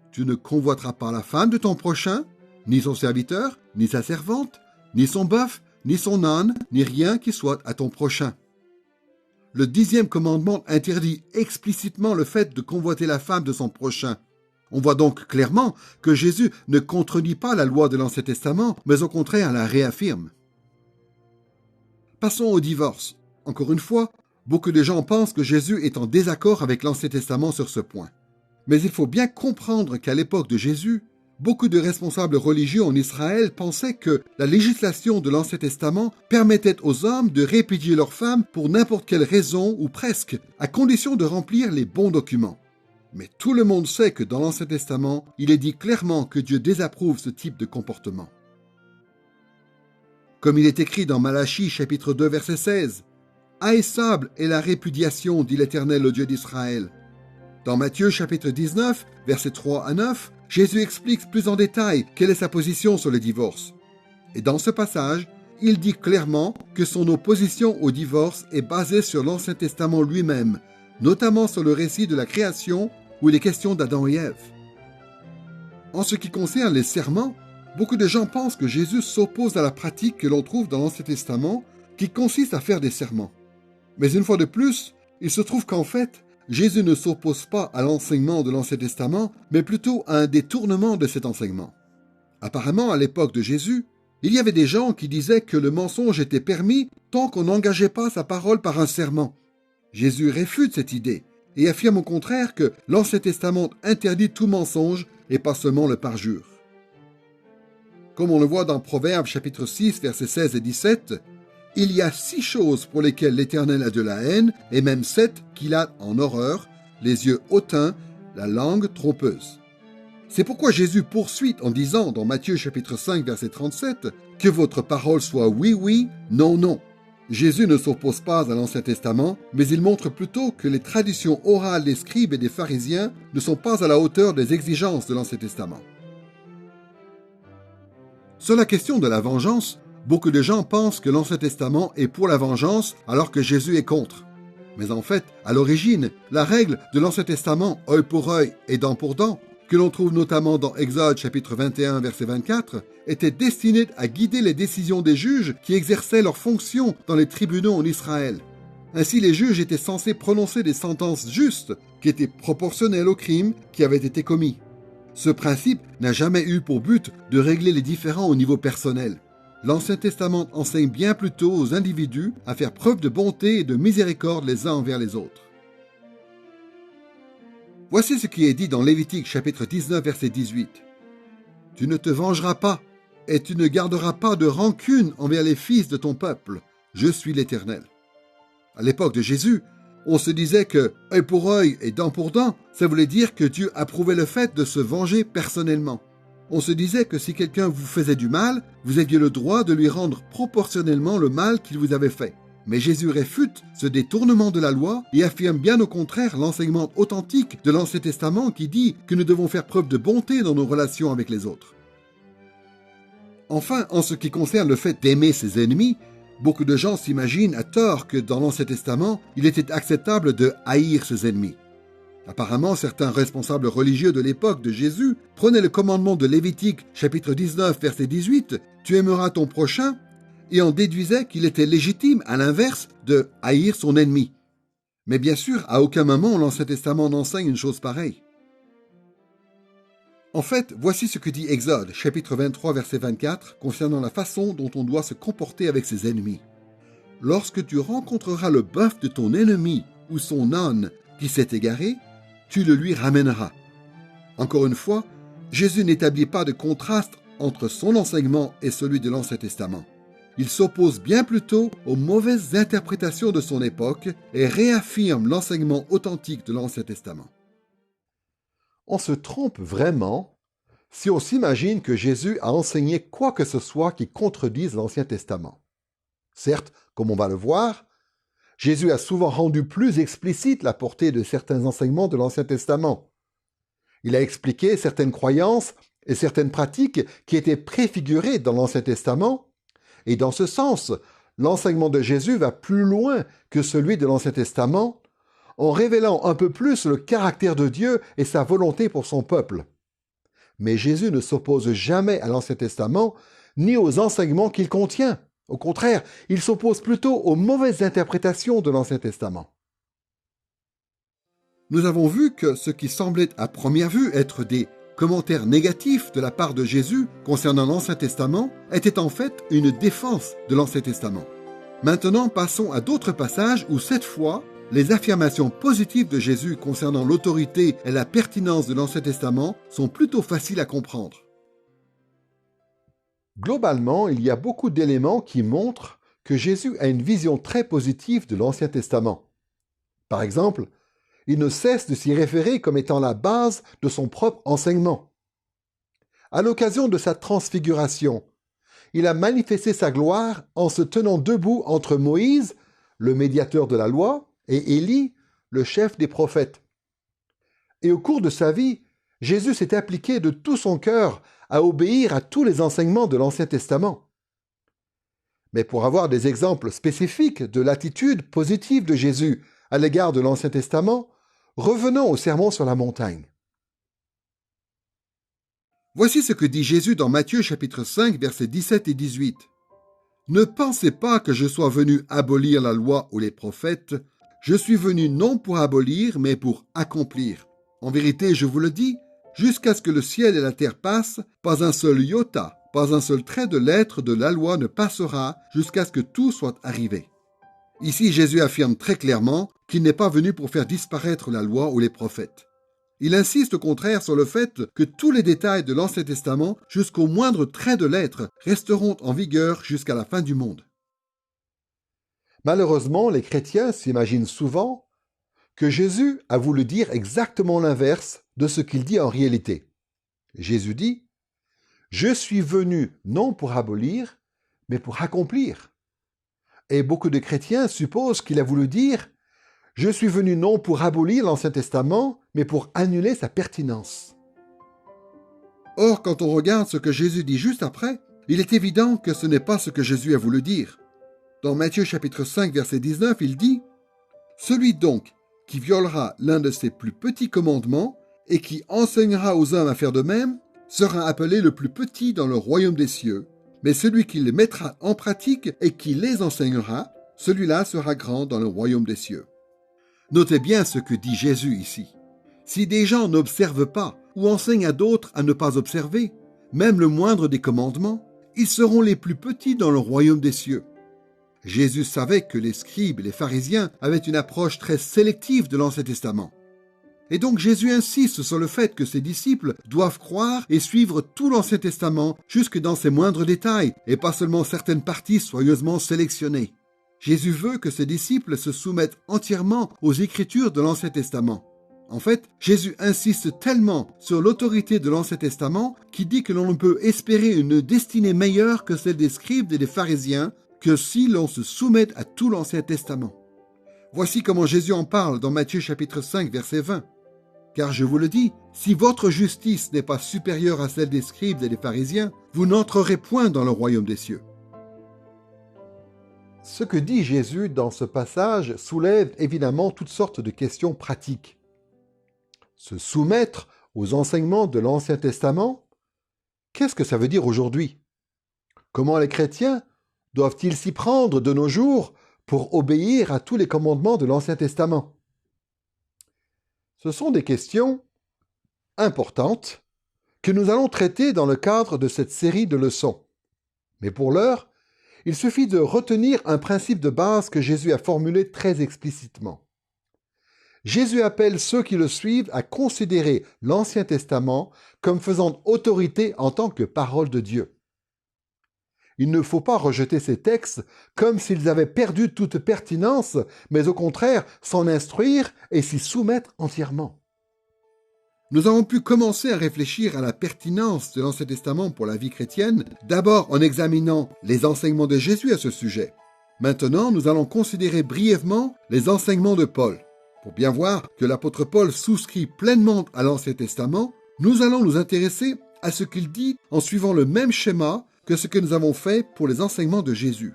« Tu ne convoiteras pas la femme de ton prochain, ni son serviteur, ni sa servante, ni son bœuf, ni son âne, ni rien qui soit à ton prochain. » Le 10e commandement interdit explicitement le fait de convoiter la femme de son prochain. On voit donc clairement que Jésus ne contredit pas la loi de l'Ancien Testament, mais au contraire la réaffirme. Passons au divorce. Encore une fois, beaucoup de gens pensent que Jésus est en désaccord avec l'Ancien Testament sur ce point. Mais il faut bien comprendre qu'à l'époque de Jésus, beaucoup de responsables religieux en Israël pensaient que la législation de l'Ancien Testament permettait aux hommes de répudier leurs femmes pour n'importe quelle raison ou presque, à condition de remplir les bons documents. Mais tout le monde sait que dans l'Ancien Testament, il est dit clairement que Dieu désapprouve ce type de comportement. Comme il est écrit dans Malachie chapitre 2 verset 16, « Haïssable est la répudiation, dit l'Éternel, le Dieu d'Israël. » Dans Matthieu chapitre 19 versets 3 à 9, Jésus explique plus en détail quelle est sa position sur le divorce. Et dans ce passage, il dit clairement que son opposition au divorce est basée sur l'Ancien Testament lui-même, notamment sur le récit de la création où il est question d'Adam et Ève. En ce qui concerne les serments, beaucoup de gens pensent que Jésus s'oppose à la pratique que l'on trouve dans l'Ancien Testament, qui consiste à faire des serments. Mais une fois de plus, il se trouve qu'en fait, Jésus ne s'oppose pas à l'enseignement de l'Ancien Testament, mais plutôt à un détournement de cet enseignement. Apparemment, à l'époque de Jésus, il y avait des gens qui disaient que le mensonge était permis tant qu'on n'engageait pas sa parole par un serment. Jésus réfute cette idée et affirme au contraire que l'Ancien Testament interdit tout mensonge et pas seulement le parjure. Comme on le voit dans Proverbes chapitre 6, versets 16 et 17, « Il y a 6 choses pour lesquelles l'Éternel a de la haine, et même 7 qu'il a en horreur, les yeux hautains, la langue trompeuse. » C'est pourquoi Jésus poursuit en disant dans Matthieu chapitre 5, verset 37, « Que votre parole soit oui, oui, non, non. » Jésus ne s'oppose pas à l'Ancien Testament, mais il montre plutôt que les traditions orales des scribes et des pharisiens ne sont pas à la hauteur des exigences de l'Ancien Testament. Sur la question de la vengeance, beaucoup de gens pensent que l'Ancien Testament est pour la vengeance alors que Jésus est contre. Mais en fait, à l'origine, la règle de l'Ancien Testament, œil pour œil et dent pour dent, que l'on trouve notamment dans Exode chapitre 21 verset 24, était destinée à guider les décisions des juges qui exerçaient leurs fonctions dans les tribunaux en Israël. Ainsi, les juges étaient censés prononcer des sentences justes qui étaient proportionnelles au crime qui avait été commis. Ce principe n'a jamais eu pour but de régler les différends au niveau personnel. L'Ancien Testament enseigne bien plutôt aux individus à faire preuve de bonté et de miséricorde les uns envers les autres. Voici ce qui est dit dans Lévitique chapitre 19 verset 18. « Tu ne te vengeras pas et tu ne garderas pas de rancune envers les fils de ton peuple. Je suis l'Éternel. » À l'époque de Jésus, on se disait que œil pour œil et dent pour dent, ça voulait dire que Dieu approuvait le fait de se venger personnellement. On se disait que si quelqu'un vous faisait du mal, vous aviez le droit de lui rendre proportionnellement le mal qu'il vous avait fait. Mais Jésus réfute ce détournement de la loi et affirme bien au contraire l'enseignement authentique de l'Ancien Testament qui dit que nous devons faire preuve de bonté dans nos relations avec les autres. Enfin, en ce qui concerne le fait d'aimer ses ennemis, beaucoup de gens s'imaginent à tort que dans l'Ancien Testament, il était acceptable de haïr ses ennemis. Apparemment, certains responsables religieux de l'époque de Jésus prenaient le commandement de Lévitique, chapitre 19, verset 18, « Tu aimeras ton prochain » et en déduisaient qu'il était légitime, à l'inverse, de haïr son ennemi. Mais bien sûr, à aucun moment l'Ancien Testament n'enseigne une chose pareille. En fait, voici ce que dit Exode, chapitre 23, verset 24, concernant la façon dont on doit se comporter avec ses ennemis. « Lorsque tu rencontreras le bœuf de ton ennemi ou son âne qui s'est égaré, tu le lui ramèneras. » Encore une fois, Jésus n'établit pas de contraste entre son enseignement et celui de l'Ancien Testament. Il s'oppose bien plutôt aux mauvaises interprétations de son époque et réaffirme l'enseignement authentique de l'Ancien Testament. On se trompe vraiment si on s'imagine que Jésus a enseigné quoi que ce soit qui contredise l'Ancien Testament. Certes, comme on va le voir, Jésus a souvent rendu plus explicite la portée de certains enseignements de l'Ancien Testament. Il a expliqué certaines croyances et certaines pratiques qui étaient préfigurées dans l'Ancien Testament, et dans ce sens, l'enseignement de Jésus va plus loin que celui de l'Ancien Testament, en révélant un peu plus le caractère de Dieu et sa volonté pour son peuple. Mais Jésus ne s'oppose jamais à l'Ancien Testament, ni aux enseignements qu'il contient. Au contraire, il s'oppose plutôt aux mauvaises interprétations de l'Ancien Testament. Nous avons vu que ce qui semblait à première vue être des commentaires négatifs de la part de Jésus concernant l'Ancien Testament était en fait une défense de l'Ancien Testament. Maintenant, passons à d'autres passages où cette fois, les affirmations positives de Jésus concernant l'autorité et la pertinence de l'Ancien Testament sont plutôt faciles à comprendre. Globalement, il y a beaucoup d'éléments qui montrent que Jésus a une vision très positive de l'Ancien Testament. Par exemple, il ne cesse de s'y référer comme étant la base de son propre enseignement. À l'occasion de sa transfiguration, il a manifesté sa gloire en se tenant debout entre Moïse, le médiateur de la loi, et Élie, le chef des prophètes. Et au cours de sa vie, Jésus s'est appliqué de tout son cœur à obéir à tous les enseignements de l'Ancien Testament. Mais pour avoir des exemples spécifiques de l'attitude positive de Jésus à l'égard de l'Ancien Testament, revenons au Sermon sur la montagne. Voici ce que dit Jésus dans Matthieu chapitre 5, versets 17 et 18. « Ne pensez pas que je sois venu abolir la loi ou les prophètes. Je suis venu non pour abolir, mais pour accomplir. En vérité, je vous le dis, jusqu'à ce que le ciel et la terre passent, pas un seul iota, pas un seul trait de lettre de la loi ne passera jusqu'à ce que tout soit arrivé. » Ici, Jésus affirme très clairement qu'il n'est pas venu pour faire disparaître la loi ou les prophètes. Il insiste au contraire sur le fait que tous les détails de l'Ancien Testament, jusqu'au moindre trait de lettre, resteront en vigueur jusqu'à la fin du monde. Malheureusement, les chrétiens s'imaginent souvent que Jésus a voulu dire exactement l'inverse de ce qu'il dit en réalité. Jésus dit « Je suis venu non pour abolir, mais pour accomplir. » Et beaucoup de chrétiens supposent qu'il a voulu dire « Je suis venu non pour abolir l'Ancien Testament, mais pour annuler sa pertinence. » Or, quand on regarde ce que Jésus dit juste après, il est évident que ce n'est pas ce que Jésus a voulu dire. Dans Matthieu chapitre 5, verset 19, il dit « Celui donc qui violera l'un de ses plus petits commandements et qui enseignera aux hommes à faire de même, sera appelé le plus petit dans le royaume des cieux. Mais celui qui les mettra en pratique et qui les enseignera, celui-là sera grand dans le royaume des cieux. » Notez bien ce que dit Jésus ici. Si des gens n'observent pas ou enseignent à d'autres à ne pas observer, même le moindre des commandements, ils seront les plus petits dans le royaume des cieux. Jésus savait que les scribes et les pharisiens avaient une approche très sélective de l'Ancien Testament. Et donc Jésus insiste sur le fait que ses disciples doivent croire et suivre tout l'Ancien Testament jusque dans ses moindres détails et pas seulement certaines parties soigneusement sélectionnées. Jésus veut que ses disciples se soumettent entièrement aux Écritures de l'Ancien Testament. En fait, Jésus insiste tellement sur l'autorité de l'Ancien Testament qu'il dit que l'on ne peut espérer une destinée meilleure que celle des scribes et des pharisiens que si l'on se soumette à tout l'Ancien Testament. Voici comment Jésus en parle dans Matthieu chapitre 5, verset 20. Car je vous le dis, si votre justice n'est pas supérieure à celle des scribes et des pharisiens, vous n'entrerez point dans le royaume des cieux. Ce que dit Jésus dans ce passage soulève évidemment toutes sortes de questions pratiques. Se soumettre aux enseignements de l'Ancien Testament, qu'est-ce que ça veut dire aujourd'hui? Comment les chrétiens doivent-ils s'y prendre de nos jours pour obéir à tous les commandements de l'Ancien Testament? Ce sont des questions importantes que nous allons traiter dans le cadre de cette série de leçons. Mais pour l'heure, il suffit de retenir un principe de base que Jésus a formulé très explicitement. Jésus appelle ceux qui le suivent à considérer l'Ancien Testament comme faisant autorité en tant que parole de Dieu. Il ne faut pas rejeter ces textes comme s'ils avaient perdu toute pertinence, mais au contraire s'en instruire et s'y soumettre entièrement. Nous avons pu commencer à réfléchir à la pertinence de l'Ancien Testament pour la vie chrétienne, d'abord en examinant les enseignements de Jésus à ce sujet. Maintenant, nous allons considérer brièvement les enseignements de Paul. Pour bien voir que l'apôtre Paul souscrit pleinement à l'Ancien Testament, nous allons nous intéresser à ce qu'il dit en suivant le même schéma que ce que nous avons fait pour les enseignements de Jésus.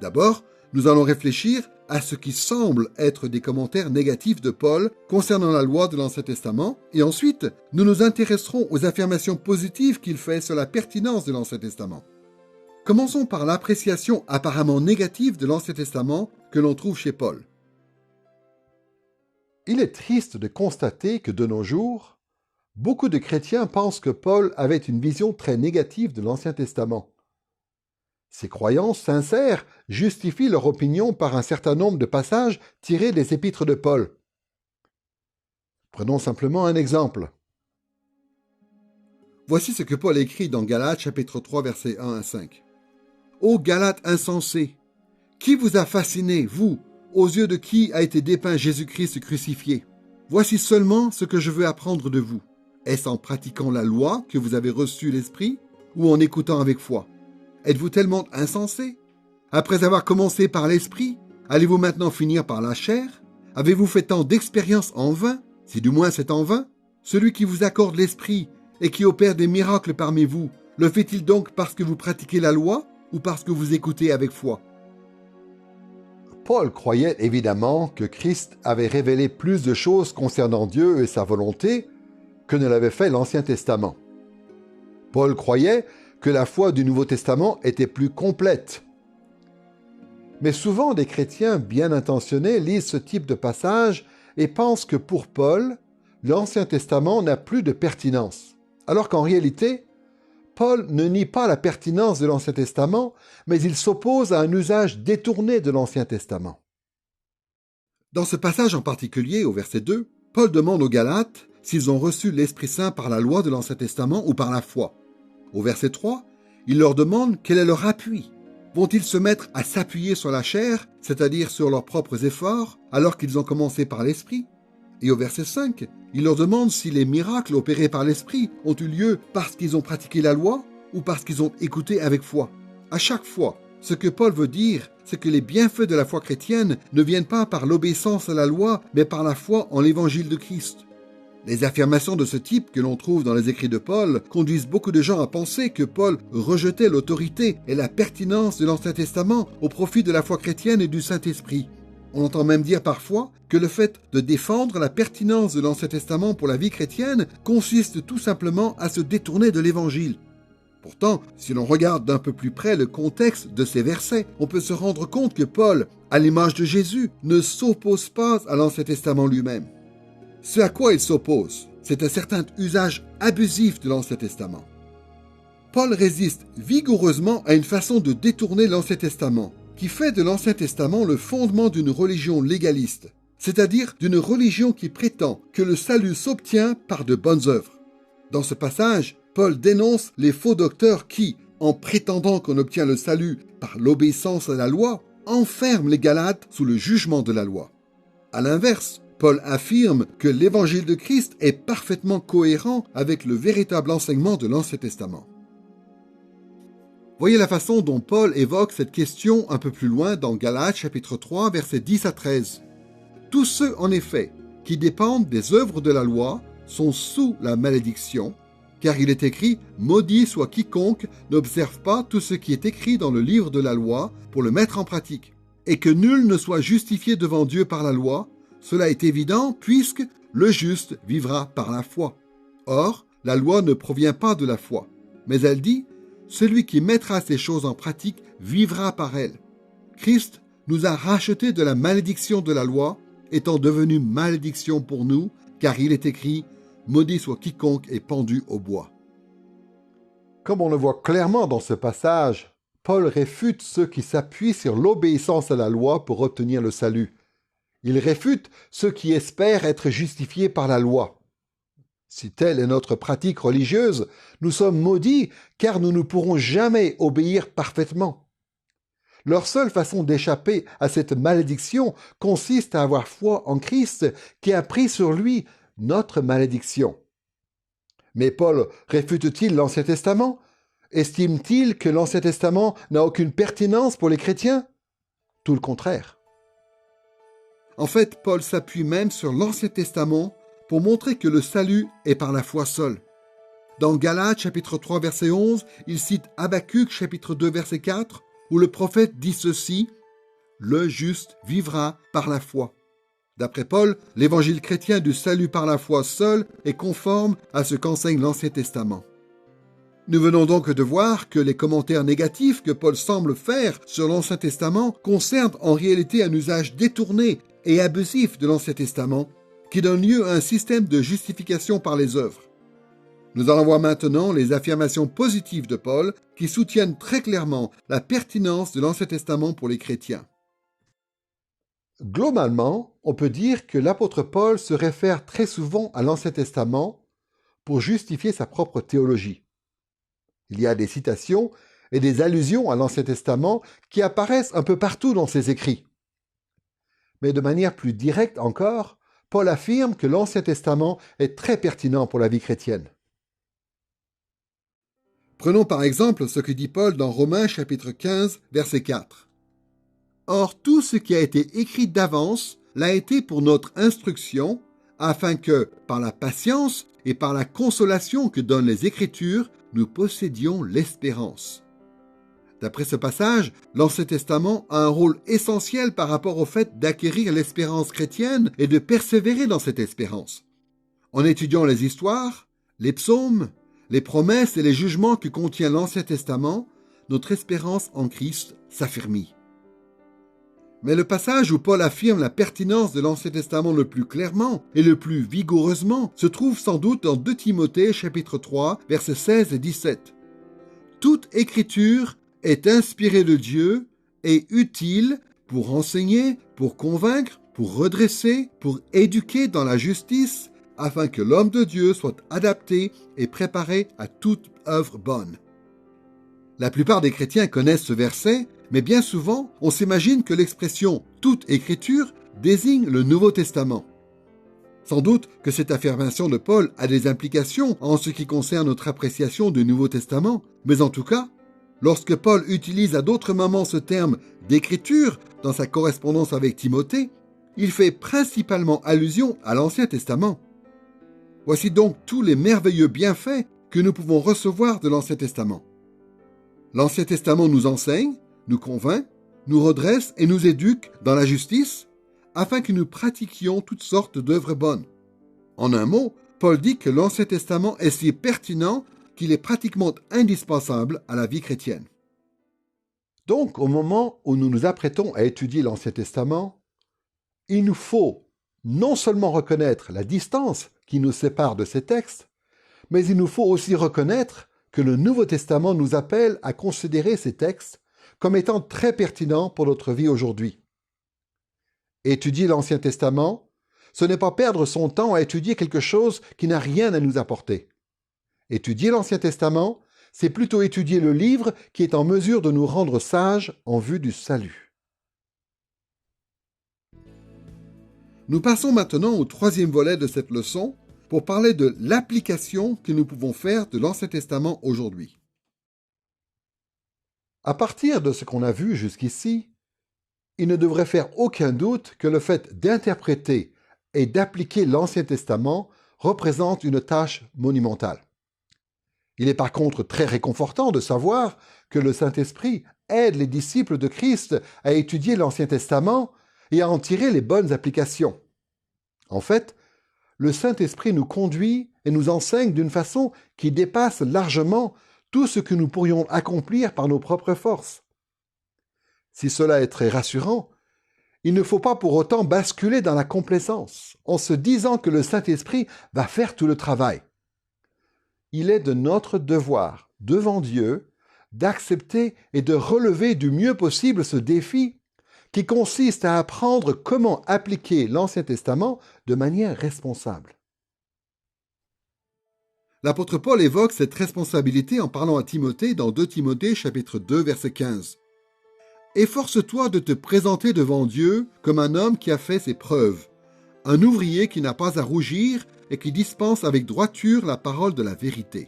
D'abord, nous allons réfléchir à ce qui semble être des commentaires négatifs de Paul concernant la loi de l'Ancien Testament, et ensuite, nous nous intéresserons aux affirmations positives qu'il fait sur la pertinence de l'Ancien Testament. Commençons par l'appréciation apparemment négative de l'Ancien Testament que l'on trouve chez Paul. Il est triste de constater que de nos jours, beaucoup de chrétiens pensent que Paul avait une vision très négative de l'Ancien Testament. Ces croyances sincères justifient leur opinion par un certain nombre de passages tirés des épîtres de Paul. Prenons simplement un exemple. Voici ce que Paul écrit dans Galates chapitre 3 versets 1 à 5. « Ô Galates insensés, qui vous a fasciné, vous, aux yeux de qui a été dépeint Jésus-Christ crucifié? Voici seulement ce que je veux apprendre de vous. Est-ce en pratiquant la loi que vous avez reçu l'Esprit, ou en écoutant avec foi? Êtes-vous tellement insensés? Après avoir commencé par l'Esprit, allez-vous maintenant finir par la chair? Avez-vous fait tant d'expérience en vain? Si du moins c'est en vain. Celui qui vous accorde l'Esprit et qui opère des miracles parmi vous, le fait-il donc parce que vous pratiquez la loi ou parce que vous écoutez avec foi? Paul croyait évidemment que Christ avait révélé plus de choses concernant Dieu et sa volonté que ne l'avait fait l'Ancien Testament. Paul croyait que la foi du Nouveau Testament était plus complète. Mais souvent, des chrétiens bien intentionnés lisent ce type de passage et pensent que pour Paul, l'Ancien Testament n'a plus de pertinence. Alors qu'en réalité, Paul ne nie pas la pertinence de l'Ancien Testament, mais il s'oppose à un usage détourné de l'Ancien Testament. Dans ce passage en particulier, au verset 2, Paul demande aux Galates s'ils ont reçu l'Esprit Saint par la loi de l'Ancien Testament ou par la foi. Au verset 3, il leur demande quel est leur appui. Vont-ils se mettre à s'appuyer sur la chair, c'est-à-dire sur leurs propres efforts, alors qu'ils ont commencé par l'Esprit? Et au verset 5, il leur demande si les miracles opérés par l'Esprit ont eu lieu parce qu'ils ont pratiqué la loi ou parce qu'ils ont écouté avec foi. À chaque fois, ce que Paul veut dire, c'est que les bienfaits de la foi chrétienne ne viennent pas par l'obéissance à la loi, mais par la foi en l'évangile de Christ. Les affirmations de ce type que l'on trouve dans les écrits de Paul conduisent beaucoup de gens à penser que Paul rejetait l'autorité et la pertinence de l'Ancien Testament au profit de la foi chrétienne et du Saint-Esprit. On entend même dire parfois que le fait de défendre la pertinence de l'Ancien Testament pour la vie chrétienne consiste tout simplement à se détourner de l'Évangile. Pourtant, si l'on regarde d'un peu plus près le contexte de ces versets, on peut se rendre compte que Paul, à l'image de Jésus, ne s'oppose pas à l'Ancien Testament lui-même. Ce à quoi il s'oppose, c'est un certain usage abusif de l'Ancien Testament. Paul résiste vigoureusement à une façon de détourner l'Ancien Testament, qui fait de l'Ancien Testament le fondement d'une religion légaliste, c'est-à-dire d'une religion qui prétend que le salut s'obtient par de bonnes œuvres. Dans ce passage, Paul dénonce les faux docteurs qui, en prétendant qu'on obtient le salut par l'obéissance à la loi, enferment les Galates sous le jugement de la loi. À l'inverse, Paul affirme que l'évangile de Christ est parfaitement cohérent avec le véritable enseignement de l'Ancien Testament. Voyez la façon dont Paul évoque cette question un peu plus loin dans Galates chapitre 3, versets 10 à 13. Tous ceux, en effet, qui dépendent des œuvres de la loi sont sous la malédiction, car il est écrit « Maudit soit quiconque n'observe pas tout ce qui est écrit dans le livre de la loi pour le mettre en pratique. » Et que nul ne soit justifié devant Dieu par la loi, cela est évident puisque le juste vivra par la foi. Or, la loi ne provient pas de la foi, mais elle dit « Celui qui mettra ces choses en pratique vivra par elles. » Christ nous a rachetés de la malédiction de la loi, étant devenu malédiction pour nous, car il est écrit « Maudit soit quiconque est pendu au bois. » Comme on le voit clairement dans ce passage, Paul réfute ceux qui s'appuient sur l'obéissance à la loi pour obtenir le salut. Il réfute ceux qui espèrent être justifiés par la loi. Si telle est notre pratique religieuse, nous sommes maudits car nous ne pourrons jamais obéir parfaitement. Leur seule façon d'échapper à cette malédiction consiste à avoir foi en Christ qui a pris sur lui notre malédiction. Mais Paul réfute-t-il l'Ancien Testament? Estime-t-il que l'Ancien Testament n'a aucune pertinence pour les chrétiens? Tout le contraire. En fait, Paul s'appuie même sur l'Ancien Testament pour montrer que le salut est par la foi seule. Dans Galates chapitre 3 verset 11, il cite Habacuc chapitre 2 verset 4, où le prophète dit ceci, « Le juste vivra par la foi ». D'après Paul, l'évangile chrétien du salut par la foi seul est conforme à ce qu'enseigne l'Ancien Testament. Nous venons donc de voir que les commentaires négatifs que Paul semble faire sur l'Ancien Testament concernent en réalité un usage détourné et abusif de l'Ancien Testament qui donne lieu à un système de justification par les œuvres. Nous allons voir maintenant les affirmations positives de Paul qui soutiennent très clairement la pertinence de l'Ancien Testament pour les chrétiens. Globalement, on peut dire que l'apôtre Paul se réfère très souvent à l'Ancien Testament pour justifier sa propre théologie. Il y a des citations et des allusions à l'Ancien Testament qui apparaissent un peu partout dans ses écrits. Mais de manière plus directe encore, Paul affirme que l'Ancien Testament est très pertinent pour la vie chrétienne. Prenons par exemple ce que dit Paul dans Romains chapitre 15, verset 4. « Or, tout ce qui a été écrit d'avance l'a été pour notre instruction, afin que, par la patience et par la consolation que donnent les Écritures, nous possédions l'espérance. » D'après ce passage, l'Ancien Testament a un rôle essentiel par rapport au fait d'acquérir l'espérance chrétienne et de persévérer dans cette espérance. En étudiant les histoires, les psaumes, les promesses et les jugements que contient l'Ancien Testament, notre espérance en Christ s'affermit. Mais le passage où Paul affirme la pertinence de l'Ancien Testament le plus clairement et le plus vigoureusement se trouve sans doute dans 2 Timothée chapitre 3, versets 16 et 17. « Toute écriture est inspirée de Dieu et utile pour enseigner, pour convaincre, pour redresser, pour éduquer dans la justice, afin que l'homme de Dieu soit adapté et préparé à toute œuvre bonne. » La plupart des chrétiens connaissent ce verset, mais bien souvent, on s'imagine que l'expression « toute écriture » désigne le Nouveau Testament. Sans doute que cette affirmation de Paul a des implications en ce qui concerne notre appréciation du Nouveau Testament, mais en tout cas, lorsque Paul utilise à d'autres moments ce terme d'écriture dans sa correspondance avec Timothée, il fait principalement allusion à l'Ancien Testament. Voici donc tous les merveilleux bienfaits que nous pouvons recevoir de l'Ancien Testament. L'Ancien Testament nous enseigne, nous convainc, nous redresse et nous éduque dans la justice, afin que nous pratiquions toutes sortes d'œuvres bonnes. En un mot, Paul dit que l'Ancien Testament est si pertinent qu'il est pratiquement indispensable à la vie chrétienne. Donc, au moment où nous nous apprêtons à étudier l'Ancien Testament, il nous faut non seulement reconnaître la distance qui nous sépare de ces textes, mais il nous faut aussi reconnaître que le Nouveau Testament nous appelle à considérer ces textes comme étant très pertinents pour notre vie aujourd'hui. Étudier l'Ancien Testament, ce n'est pas perdre son temps à étudier quelque chose qui n'a rien à nous apporter. Étudier l'Ancien Testament, c'est plutôt étudier le livre qui est en mesure de nous rendre sages en vue du salut. Nous passons maintenant au 3e volet de cette leçon pour parler de l'application que nous pouvons faire de l'Ancien Testament aujourd'hui. À partir de ce qu'on a vu jusqu'ici, il ne devrait faire aucun doute que le fait d'interpréter et d'appliquer l'Ancien Testament représente une tâche monumentale. Il est par contre très réconfortant de savoir que le Saint-Esprit aide les disciples de Christ à étudier l'Ancien Testament et à en tirer les bonnes applications. En fait, le Saint-Esprit nous conduit et nous enseigne d'une façon qui dépasse largement tout ce que nous pourrions accomplir par nos propres forces. Si cela est très rassurant, il ne faut pas pour autant basculer dans la complaisance en se disant que le Saint-Esprit va faire tout le travail. Il est de notre devoir, devant Dieu, d'accepter et de relever du mieux possible ce défi qui consiste à apprendre comment appliquer l'Ancien Testament de manière responsable. L'apôtre Paul évoque cette responsabilité en parlant à Timothée dans 2 Timothée chapitre 2 verset 15. « Efforce-toi de te présenter devant Dieu comme un homme qui a fait ses preuves, un ouvrier qui n'a pas à rougir et qui dispense avec droiture la parole de la vérité. »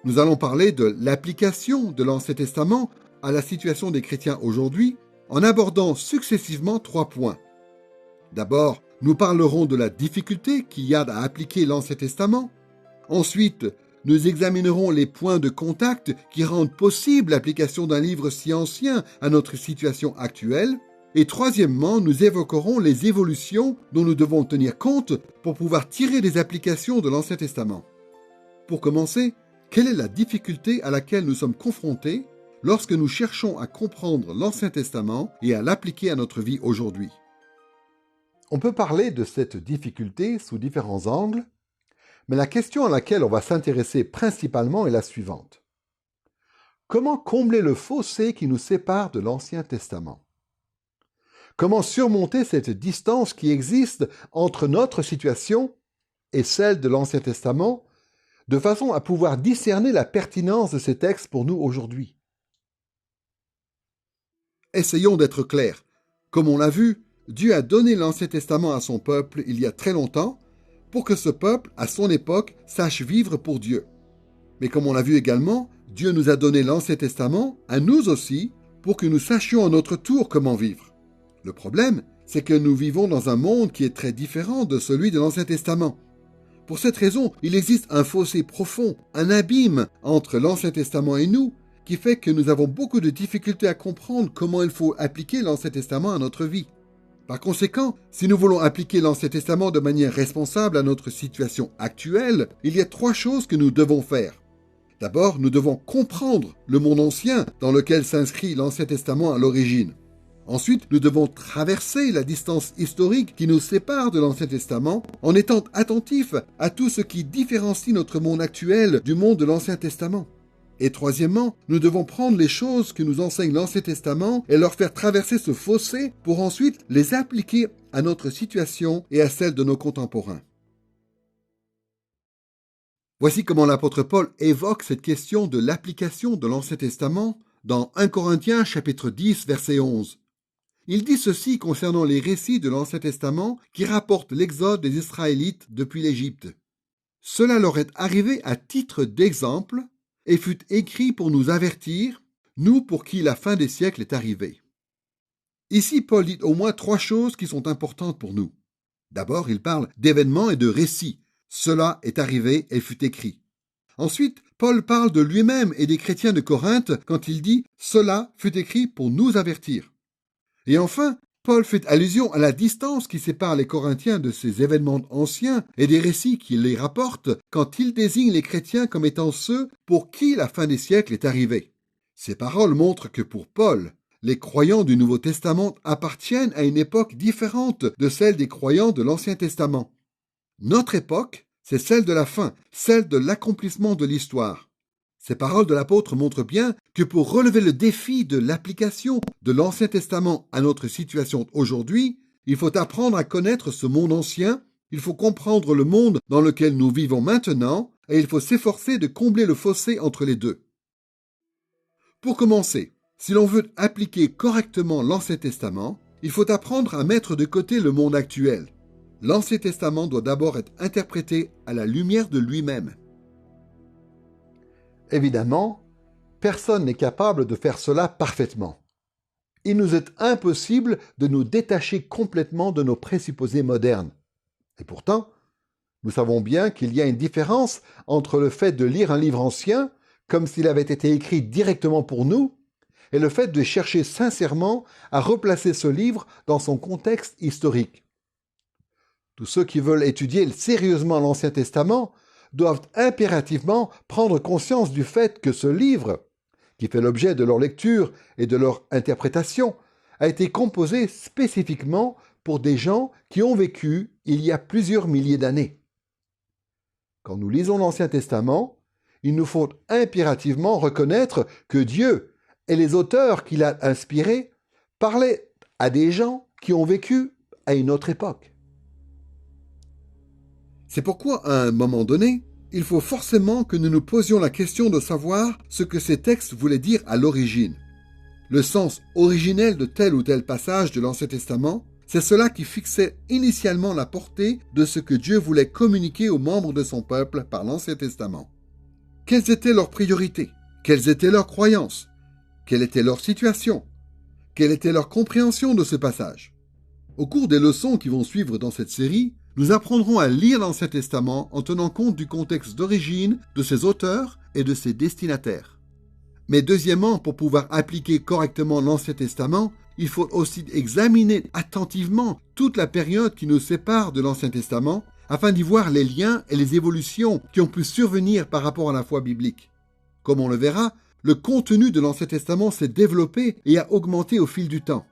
Nous allons parler de l'application de l'Ancien Testament à la situation des chrétiens aujourd'hui en abordant successivement 3 points. D'abord, nous parlerons de la difficulté qu'il y a à appliquer l'Ancien Testament. Ensuite, nous examinerons les points de contact qui rendent possible l'application d'un livre si ancien à notre situation actuelle. Et troisièmement, nous évoquerons les évolutions dont nous devons tenir compte pour pouvoir tirer des applications de l'Ancien Testament. Pour commencer, quelle est la difficulté à laquelle nous sommes confrontés lorsque nous cherchons à comprendre l'Ancien Testament et à l'appliquer à notre vie aujourd'hui? On peut parler de cette difficulté sous différents angles, mais la question à laquelle on va s'intéresser principalement est la suivante. Comment combler le fossé qui nous sépare de l'Ancien Testament? Comment surmonter cette distance qui existe entre notre situation et celle de l'Ancien Testament, de façon à pouvoir discerner la pertinence de ces textes pour nous aujourd'hui? Essayons d'être clairs. Comme on l'a vu, Dieu a donné l'Ancien Testament à son peuple il y a très longtemps pour que ce peuple, à son époque, sache vivre pour Dieu. Mais comme on l'a vu également, Dieu nous a donné l'Ancien Testament à nous aussi pour que nous sachions à notre tour comment vivre. Le problème, c'est que nous vivons dans un monde qui est très différent de celui de l'Ancien Testament. Pour cette raison, il existe un fossé profond, un abîme entre l'Ancien Testament et nous, qui fait que nous avons beaucoup de difficultés à comprendre comment il faut appliquer l'Ancien Testament à notre vie. Par conséquent, si nous voulons appliquer l'Ancien Testament de manière responsable à notre situation actuelle, il y a 3 choses que nous devons faire. D'abord, nous devons comprendre le monde ancien dans lequel s'inscrit l'Ancien Testament à l'origine. Ensuite, nous devons traverser la distance historique qui nous sépare de l'Ancien Testament en étant attentifs à tout ce qui différencie notre monde actuel du monde de l'Ancien Testament. Et troisièmement, nous devons prendre les choses que nous enseigne l'Ancien Testament et leur faire traverser ce fossé pour ensuite les appliquer à notre situation et à celle de nos contemporains. Voici comment l'apôtre Paul évoque cette question de l'application de l'Ancien Testament dans 1 Corinthiens chapitre 10 verset 11. Il dit ceci concernant les récits de l'Ancien Testament qui rapportent l'exode des Israélites depuis l'Égypte. « Cela leur est arrivé à titre d'exemple et fut écrit pour nous avertir, nous pour qui la fin des siècles est arrivée. » Ici, Paul dit au moins 3 choses qui sont importantes pour nous. D'abord, il parle d'événements et de récits. Cela est arrivé et fut écrit. Ensuite, Paul parle de lui-même et des chrétiens de Corinthe quand il dit « Cela fut écrit pour nous avertir ». Et enfin, Paul fait allusion à la distance qui sépare les Corinthiens de ces événements anciens et des récits qu'il les rapporte quand il désigne les chrétiens comme étant ceux pour qui la fin des siècles est arrivée. Ces paroles montrent que pour Paul, les croyants du Nouveau Testament appartiennent à une époque différente de celle des croyants de l'Ancien Testament. Notre époque, c'est celle de la fin, celle de l'accomplissement de l'histoire. Ces paroles de l'apôtre montrent bien que pour relever le défi de l'application de l'Ancien Testament à notre situation aujourd'hui, il faut apprendre à connaître ce monde ancien, il faut comprendre le monde dans lequel nous vivons maintenant, et il faut s'efforcer de combler le fossé entre les deux. Pour commencer, si l'on veut appliquer correctement l'Ancien Testament, il faut apprendre à mettre de côté le monde actuel. L'Ancien Testament doit d'abord être interprété à la lumière de lui-même. Évidemment, Personne n'est capable de faire cela parfaitement. Il nous est impossible de nous détacher complètement de nos présupposés modernes. Et pourtant, nous savons bien qu'il y a une différence entre le fait de lire un livre ancien, comme s'il avait été écrit directement pour nous, et le fait de chercher sincèrement à replacer ce livre dans son contexte historique. Tous ceux qui veulent étudier sérieusement l'Ancien Testament doivent impérativement prendre conscience du fait que ce livre, qui fait l'objet de leur lecture et de leur interprétation, a été composé spécifiquement pour des gens qui ont vécu il y a plusieurs milliers d'années. Quand nous lisons l'Ancien Testament, il nous faut impérativement reconnaître que Dieu et les auteurs qu'il a inspirés parlaient à des gens qui ont vécu à une autre époque. C'est pourquoi, à un moment donné, il faut forcément que nous nous posions la question de savoir ce que ces textes voulaient dire à l'origine. Le sens originel de tel ou tel passage de l'Ancien Testament, c'est cela qui fixait initialement la portée de ce que Dieu voulait communiquer aux membres de son peuple par l'Ancien Testament. Quelles étaient leurs priorités? Quelles étaient leurs croyances? Quelle était leur situation? Quelle était leur compréhension de ce passage? Au cours des leçons qui vont suivre dans cette série, nous apprendrons à lire l'Ancien Testament en tenant compte du contexte d'origine de ses auteurs et de ses destinataires. Mais deuxièmement, pour pouvoir appliquer correctement l'Ancien Testament, il faut aussi examiner attentivement toute la période qui nous sépare de l'Ancien Testament afin d'y voir les liens et les évolutions qui ont pu survenir par rapport à la foi biblique. Comme on le verra, le contenu de l'Ancien Testament s'est développé et a augmenté au fil du temps.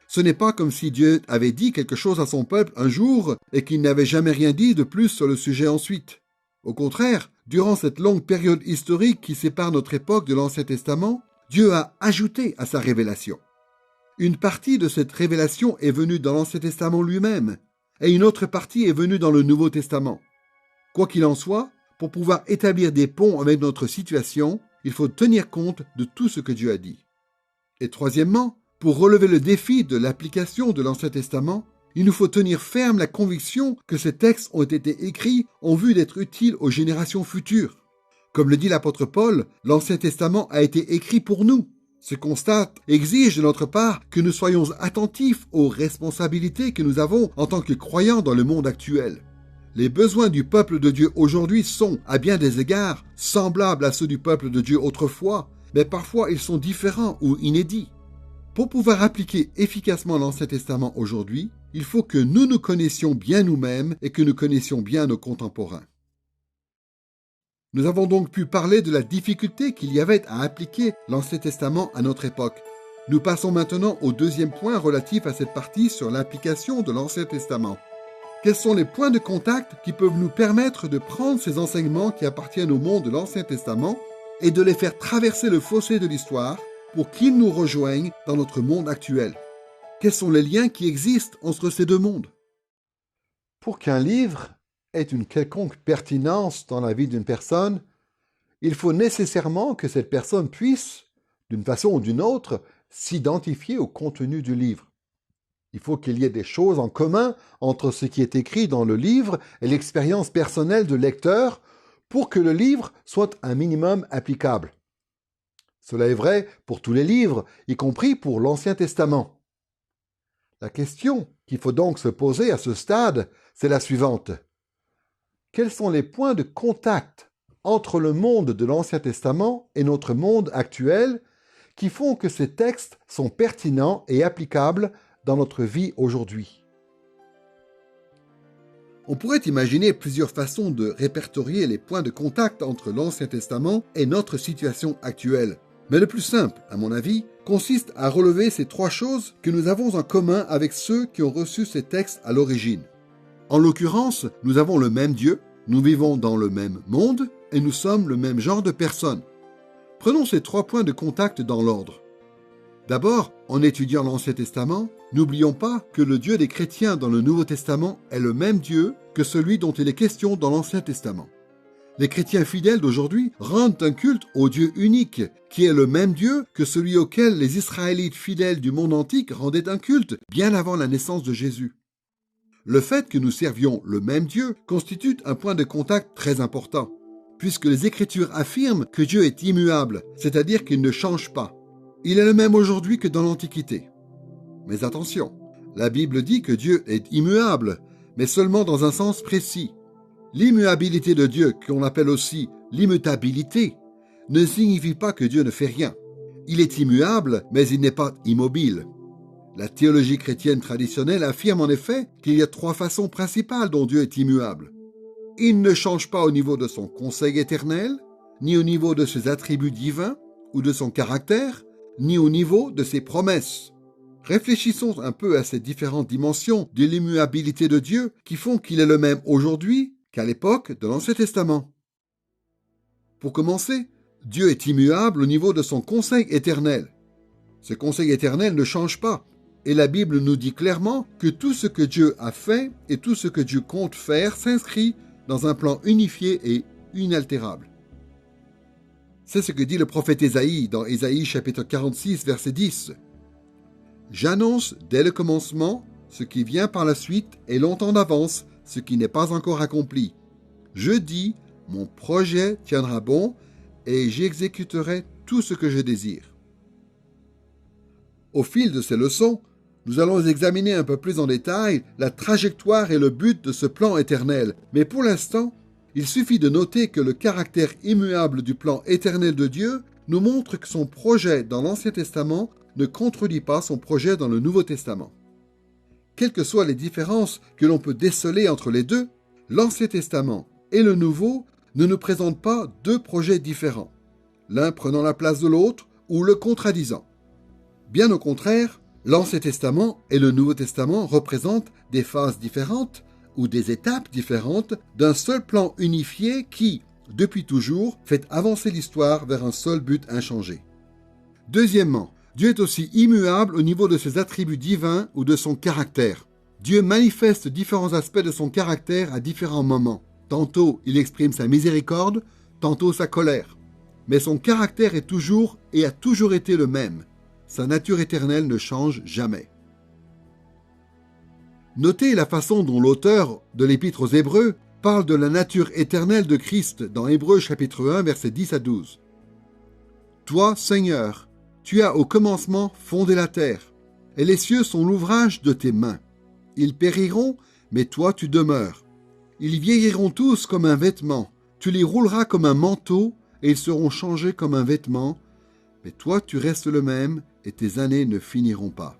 Ce n'est pas comme si Dieu avait dit quelque chose à son peuple un jour et qu'il n'avait jamais rien dit de plus sur le sujet ensuite. Au contraire, durant cette longue période historique qui sépare notre époque de l'Ancien Testament, Dieu a ajouté à sa révélation. Une partie de cette révélation est venue dans l'Ancien Testament lui-même, et une autre partie est venue dans le Nouveau Testament. Quoi qu'il en soit, pour pouvoir établir des ponts avec notre situation, il faut tenir compte de tout ce que Dieu a dit. Et troisièmement, pour relever le défi de l'application de l'Ancien Testament, il nous faut tenir ferme la conviction que ces textes ont été écrits en vue d'être utiles aux générations futures. Comme le dit l'apôtre Paul, l'Ancien Testament a été écrit pour nous. Ce constat exige de notre part que nous soyons attentifs aux responsabilités que nous avons en tant que croyants dans le monde actuel. Les besoins du peuple de Dieu aujourd'hui sont, à bien des égards, semblables à ceux du peuple de Dieu autrefois, mais parfois ils sont différents ou inédits. Pour pouvoir appliquer efficacement l'Ancien Testament aujourd'hui, il faut que nous nous connaissions bien nous-mêmes et que nous connaissions bien nos contemporains. Nous avons donc pu parler de la difficulté qu'il y avait à appliquer l'Ancien Testament à notre époque. Nous passons maintenant au deuxième point relatif à cette partie sur l'application de l'Ancien Testament. Quels sont les points de contact qui peuvent nous permettre de prendre ces enseignements qui appartiennent au monde de l'Ancien Testament et de les faire traverser le fossé de l'histoire pour qu'ils nous rejoignent dans notre monde actuel? Quels sont les liens qui existent entre ces deux mondes? Pour qu'un livre ait une quelconque pertinence dans la vie d'une personne, il faut nécessairement que cette personne puisse, d'une façon ou d'une autre, s'identifier au contenu du livre. Il faut qu'il y ait des choses en commun entre ce qui est écrit dans le livre et l'expérience personnelle du lecteur pour que le livre soit un minimum applicable. Cela est vrai pour tous les livres, y compris pour l'Ancien Testament. La question qu'il faut donc se poser à ce stade, c'est la suivante. Quels sont les points de contact entre le monde de l'Ancien Testament et notre monde actuel qui font que ces textes sont pertinents et applicables dans notre vie aujourd'hui? On pourrait imaginer plusieurs façons de répertorier les points de contact entre l'Ancien Testament et notre situation actuelle. Mais le plus simple, à mon avis, consiste à relever ces trois choses que nous avons en commun avec ceux qui ont reçu ces textes à l'origine. En l'occurrence, nous avons le même Dieu, nous vivons dans le même monde et nous sommes le même genre de personnes. Prenons ces trois points de contact dans l'ordre. D'abord, en étudiant l'Ancien Testament, n'oublions pas que le Dieu des chrétiens dans le Nouveau Testament est le même Dieu que celui dont il est question dans l'Ancien Testament. Les chrétiens fidèles d'aujourd'hui rendent un culte au Dieu unique, qui est le même Dieu que celui auquel les Israélites fidèles du monde antique rendaient un culte bien avant la naissance de Jésus. Le fait que nous servions le même Dieu constitue un point de contact très important. puisque les Écritures affirment que Dieu est immuable, c'est-à-dire qu'il ne change pas. Il est le même aujourd'hui que dans l'Antiquité. Mais attention, la Bible dit que Dieu est immuable, mais seulement dans un sens précis. L'immuabilité de Dieu, qu'on appelle aussi l'immutabilité, ne signifie pas que Dieu ne fait rien. Il est immuable, mais il n'est pas immobile. La théologie chrétienne traditionnelle affirme en effet qu'il y a 3 façons principales dont Dieu est immuable. Il ne change pas au niveau de son conseil éternel, ni au niveau de ses attributs divins ou de son caractère, ni au niveau de ses promesses. Réfléchissons un peu à ces différentes dimensions de l'immuabilité de Dieu qui font qu'il est le même aujourd'hui qu'à l'époque de l'Ancien Testament. Pour commencer, Dieu est immuable au niveau de son conseil éternel. Ce conseil éternel ne change pas, et la Bible nous dit clairement que tout ce que Dieu a fait et tout ce que Dieu compte faire s'inscrit dans un plan unifié et inaltérable. C'est ce que dit le prophète Ésaïe dans Ésaïe chapitre 46, verset 10. « J'annonce dès le commencement ce qui vient par la suite et longtemps d'avance ce qui n'est pas encore accompli. Je dis, mon projet tiendra bon et j'exécuterai tout ce que je désire. » Au fil de ces leçons, nous allons examiner un peu plus en détail la trajectoire et le but de ce plan éternel. Mais pour l'instant, il suffit de noter que le caractère immuable du plan éternel de Dieu nous montre que son projet dans l'Ancien Testament ne contredit pas son projet dans le Nouveau Testament. Quelles que soient les différences que l'on peut déceler entre les deux, l'Ancien Testament et le Nouveau ne nous présentent pas 2 projets différents, l'un prenant la place de l'autre ou le contradisant. Bien au contraire, l'Ancien Testament et le Nouveau Testament représentent des phases différentes ou des étapes différentes d'un seul plan unifié qui, depuis toujours, fait avancer l'histoire vers un seul but inchangé. Deuxièmement, Dieu est aussi immuable au niveau de ses attributs divins ou de son caractère. Dieu manifeste différents aspects de son caractère à différents moments. Tantôt, il exprime sa miséricorde, tantôt sa colère. Mais son caractère est toujours et a toujours été le même. Sa nature éternelle ne change jamais. Notez la façon dont l'auteur de l'Épître aux Hébreux parle de la nature éternelle de Christ dans Hébreux chapitre 1, versets 10 à 12. « Toi, Seigneur, tu as au commencement fondé la terre, et les cieux sont l'ouvrage de tes mains. Ils périront, mais toi tu demeures. Ils vieilliront tous comme un vêtement, tu les rouleras comme un manteau, et ils seront changés comme un vêtement, mais toi tu restes le même, et tes années ne finiront pas. »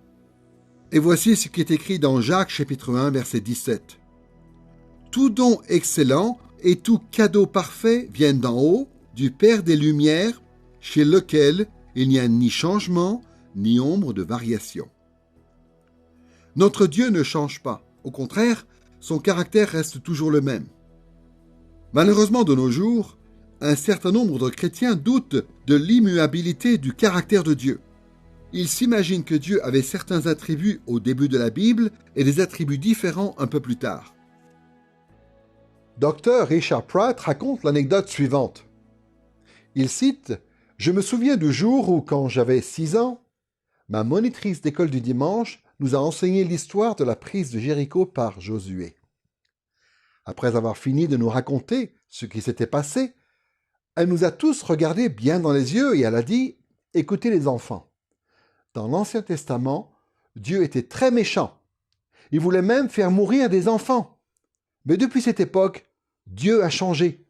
Et voici ce qui est écrit dans Jacques chapitre 1, verset 17. « Tout don excellent et tout cadeau parfait viennent d'en haut, du Père des Lumières, chez lequel il n'y a ni changement, ni ombre de variation. » Notre Dieu ne change pas. Au contraire, son caractère reste toujours le même. Malheureusement, de nos jours, un certain nombre de chrétiens doutent de l'immuabilité du caractère de Dieu. Ils s'imaginent que Dieu avait certains attributs au début de la Bible et des attributs différents un peu plus tard. Dr. Richard Pratt raconte l'anecdote suivante. Il cite « Je me souviens du jour où, quand j'avais 6 ans, ma monitrice d'école du dimanche nous a enseigné l'histoire de la prise de Jéricho par Josué. Après avoir fini de nous raconter ce qui s'était passé, elle nous a tous regardés bien dans les yeux et elle a dit « Écoutez les enfants, dans l'Ancien Testament, Dieu était très méchant. Il voulait même faire mourir des enfants. Mais depuis cette époque, Dieu a changé.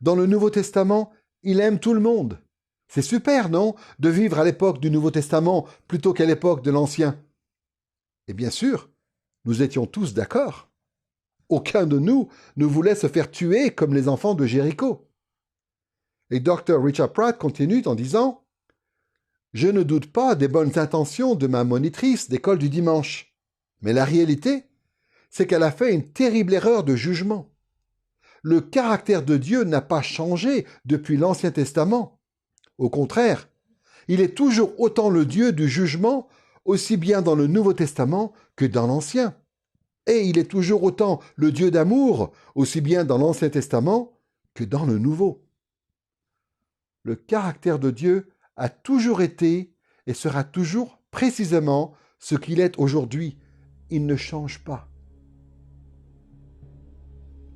Dans le Nouveau Testament, il aime tout le monde. C'est super, non, de vivre à l'époque du Nouveau Testament plutôt qu'à l'époque de l'Ancien. » Et bien sûr, nous étions tous d'accord. Aucun de nous ne voulait se faire tuer comme les enfants de Jéricho. Et Dr. Richard Pratt continue en disant « Je ne doute pas des bonnes intentions de ma monitrice d'école du dimanche, mais la réalité, c'est qu'elle a fait une terrible erreur de jugement. Le caractère de Dieu n'a pas changé depuis l'Ancien Testament. Au contraire, il est toujours autant le Dieu du jugement, aussi bien dans le Nouveau Testament que dans l'Ancien. Et il est toujours autant le Dieu d'amour, aussi bien dans l'Ancien Testament que dans le Nouveau. Le caractère de Dieu a toujours été et sera toujours précisément ce qu'il est aujourd'hui. Il ne change pas.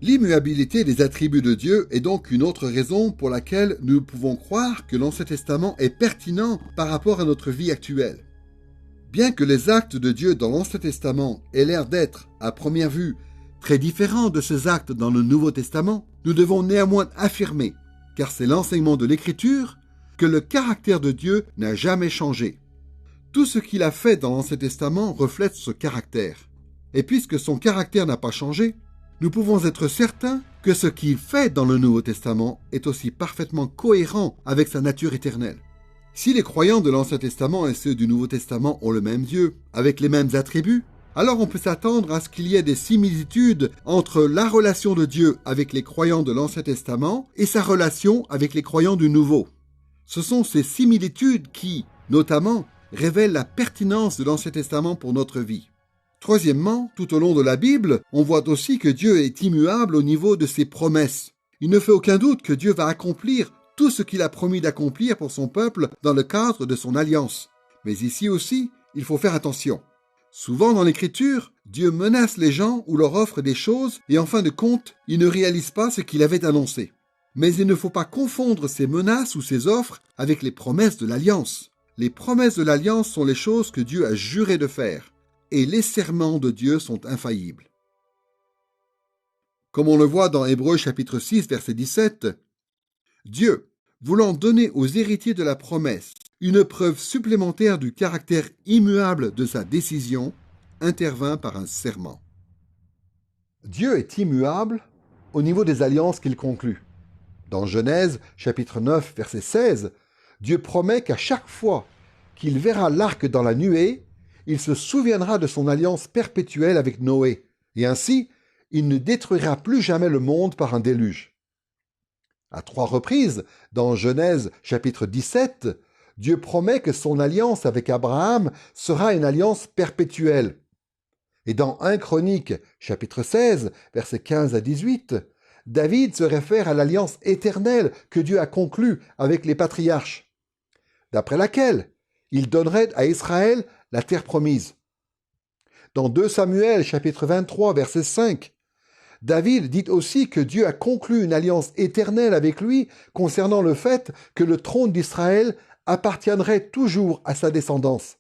L'immuabilité des attributs de Dieu est donc une autre raison pour laquelle nous pouvons croire que l'Ancien Testament est pertinent par rapport à notre vie actuelle. Bien que les actes de Dieu dans l'Ancien Testament aient l'air d'être, à première vue, très différents de ces actes dans le Nouveau Testament, nous devons néanmoins affirmer, car c'est l'enseignement de l'Écriture, que le caractère de Dieu n'a jamais changé. Tout ce qu'il a fait dans l'Ancien Testament reflète ce caractère. Et puisque son caractère n'a pas changé, nous pouvons être certains que ce qu'il fait dans le Nouveau Testament est aussi parfaitement cohérent avec sa nature éternelle. Si les croyants de l'Ancien Testament et ceux du Nouveau Testament ont le même Dieu, avec les mêmes attributs, alors on peut s'attendre à ce qu'il y ait des similitudes entre la relation de Dieu avec les croyants de l'Ancien Testament et sa relation avec les croyants du Nouveau. Ce sont ces similitudes qui, notamment, révèlent la pertinence de l'Ancien Testament pour notre vie. Troisièmement, tout au long de la Bible, on voit aussi que Dieu est immuable au niveau de ses promesses. Il ne fait aucun doute que Dieu va accomplir tout ce qu'il a promis d'accomplir pour son peuple dans le cadre de son alliance. Mais ici aussi, il faut faire attention. Souvent dans l'Écriture, Dieu menace les gens ou leur offre des choses et en fin de compte, il ne réalise pas ce qu'il avait annoncé. Mais il ne faut pas confondre ces menaces ou ces offres avec les promesses de l'alliance. Les promesses de l'alliance sont les choses que Dieu a juré de faire. Et les serments de Dieu sont infaillibles. Comme on le voit dans Hébreux chapitre 6, verset 17, Dieu, voulant donner aux héritiers de la promesse une preuve supplémentaire du caractère immuable de sa décision, intervint par un serment. Dieu est immuable au niveau des alliances qu'il conclut. Dans Genèse chapitre 9, verset 16, Dieu promet qu'à chaque fois qu'il verra l'arc dans la nuée, il se souviendra de son alliance perpétuelle avec Noé, et ainsi, il ne détruira plus jamais le monde par un déluge. À 3 reprises, dans Genèse chapitre 17, Dieu promet que son alliance avec Abraham sera une alliance perpétuelle. Et dans 1 Chronique chapitre 16, versets 15 à 18, David se réfère à l'alliance éternelle que Dieu a conclue avec les patriarches, d'après laquelle il donnerait à Israël la terre promise. Dans 2 Samuel, chapitre 23, verset 5, David dit aussi que Dieu a conclu une alliance éternelle avec lui concernant le fait que le trône d'Israël appartiendrait toujours à sa descendance.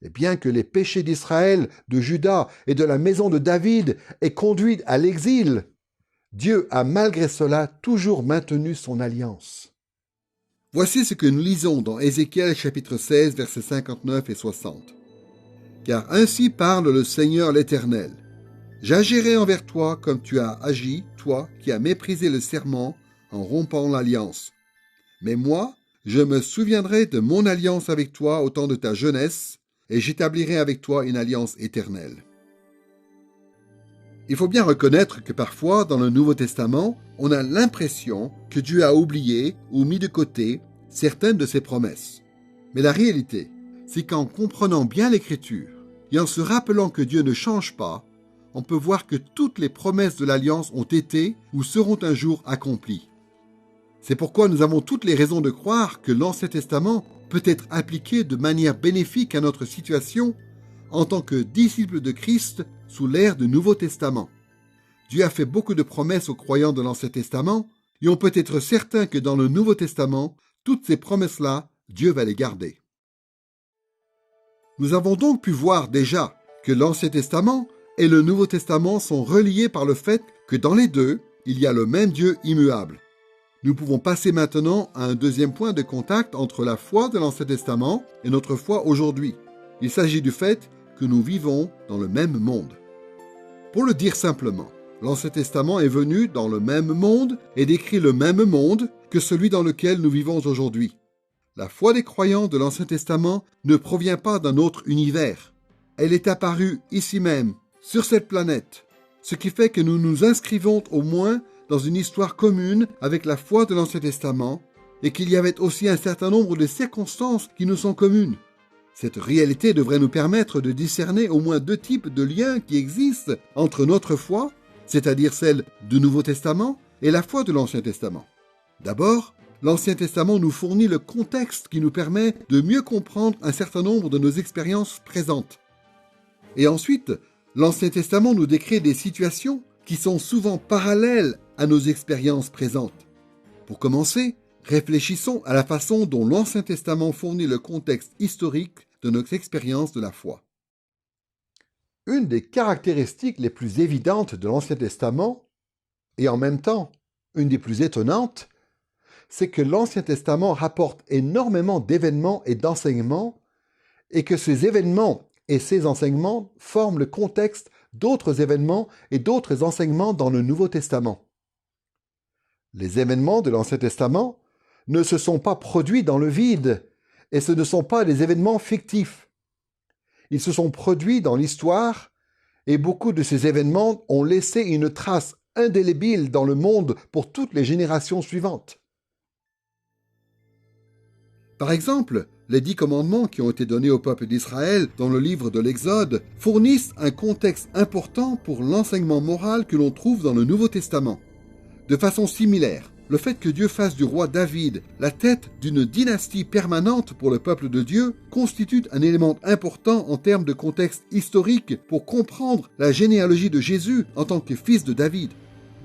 Et bien que les péchés d'Israël, de Juda et de la maison de David aient conduit à l'exil, Dieu a malgré cela toujours maintenu son alliance. Voici ce que nous lisons dans Ézéchiel chapitre 16, versets 59 et 60. « Car ainsi parle le Seigneur l'Éternel. J'agirai envers toi comme tu as agi, toi qui as méprisé le serment en rompant l'alliance. Mais moi, je me souviendrai de mon alliance avec toi au temps de ta jeunesse, et j'établirai avec toi une alliance éternelle. » Il faut bien reconnaître que parfois, dans le Nouveau Testament, on a l'impression que Dieu a oublié ou mis de côté certaines de ses promesses. Mais la réalité, c'est qu'en comprenant bien l'Écriture et en se rappelant que Dieu ne change pas, on peut voir que toutes les promesses de l'Alliance ont été ou seront un jour accomplies. C'est pourquoi nous avons toutes les raisons de croire que l'Ancien Testament peut être appliqué de manière bénéfique à notre situation en tant que disciples de Christ sous l'ère du Nouveau Testament. Dieu a fait beaucoup de promesses aux croyants de l'Ancien Testament et on peut être certain que dans le Nouveau Testament, toutes ces promesses-là, Dieu va les garder. Nous avons donc pu voir déjà que l'Ancien Testament et le Nouveau Testament sont reliés par le fait que dans les deux, il y a le même Dieu immuable. Nous pouvons passer maintenant à un deuxième point de contact entre la foi de l'Ancien Testament et notre foi aujourd'hui. Il s'agit du fait que nous vivons dans le même monde. Pour le dire simplement, l'Ancien Testament est venu dans le même monde et décrit le même monde que celui dans lequel nous vivons aujourd'hui. La foi des croyants de l'Ancien Testament ne provient pas d'un autre univers. Elle est apparue ici même, sur cette planète, ce qui fait que nous nous inscrivons au moins dans une histoire commune avec la foi de l'Ancien Testament et qu'il y avait aussi un certain nombre de circonstances qui nous sont communes. Cette réalité devrait nous permettre de discerner au moins deux types de liens qui existent entre notre foi, c'est-à-dire celle du Nouveau Testament, et la foi de l'Ancien Testament. D'abord, l'Ancien Testament nous fournit le contexte qui nous permet de mieux comprendre un certain nombre de nos expériences présentes. Et ensuite, l'Ancien Testament nous décrit des situations qui sont souvent parallèles à nos expériences présentes. Pour commencer, réfléchissons à la façon dont l'Ancien Testament fournit le contexte historique de notre expérience de la foi. Une des caractéristiques les plus évidentes de l'Ancien Testament, et en même temps une des plus étonnantes, c'est que l'Ancien Testament rapporte énormément d'événements et d'enseignements, et que ces événements et ces enseignements forment le contexte d'autres événements et d'autres enseignements dans le Nouveau Testament. Les événements de l'Ancien Testament ne se sont pas produits dans le vide, et ce ne sont pas des événements fictifs. Ils se sont produits dans l'histoire, et beaucoup de ces événements ont laissé une trace indélébile dans le monde pour toutes les générations suivantes. Par exemple, les 10 commandements qui ont été donnés au peuple d'Israël dans le livre de l'Exode fournissent un contexte important pour l'enseignement moral que l'on trouve dans le Nouveau Testament. De façon similaire, le fait que Dieu fasse du roi David la tête d'une dynastie permanente pour le peuple de Dieu constitue un élément important en termes de contexte historique pour comprendre la généalogie de Jésus en tant que fils de David.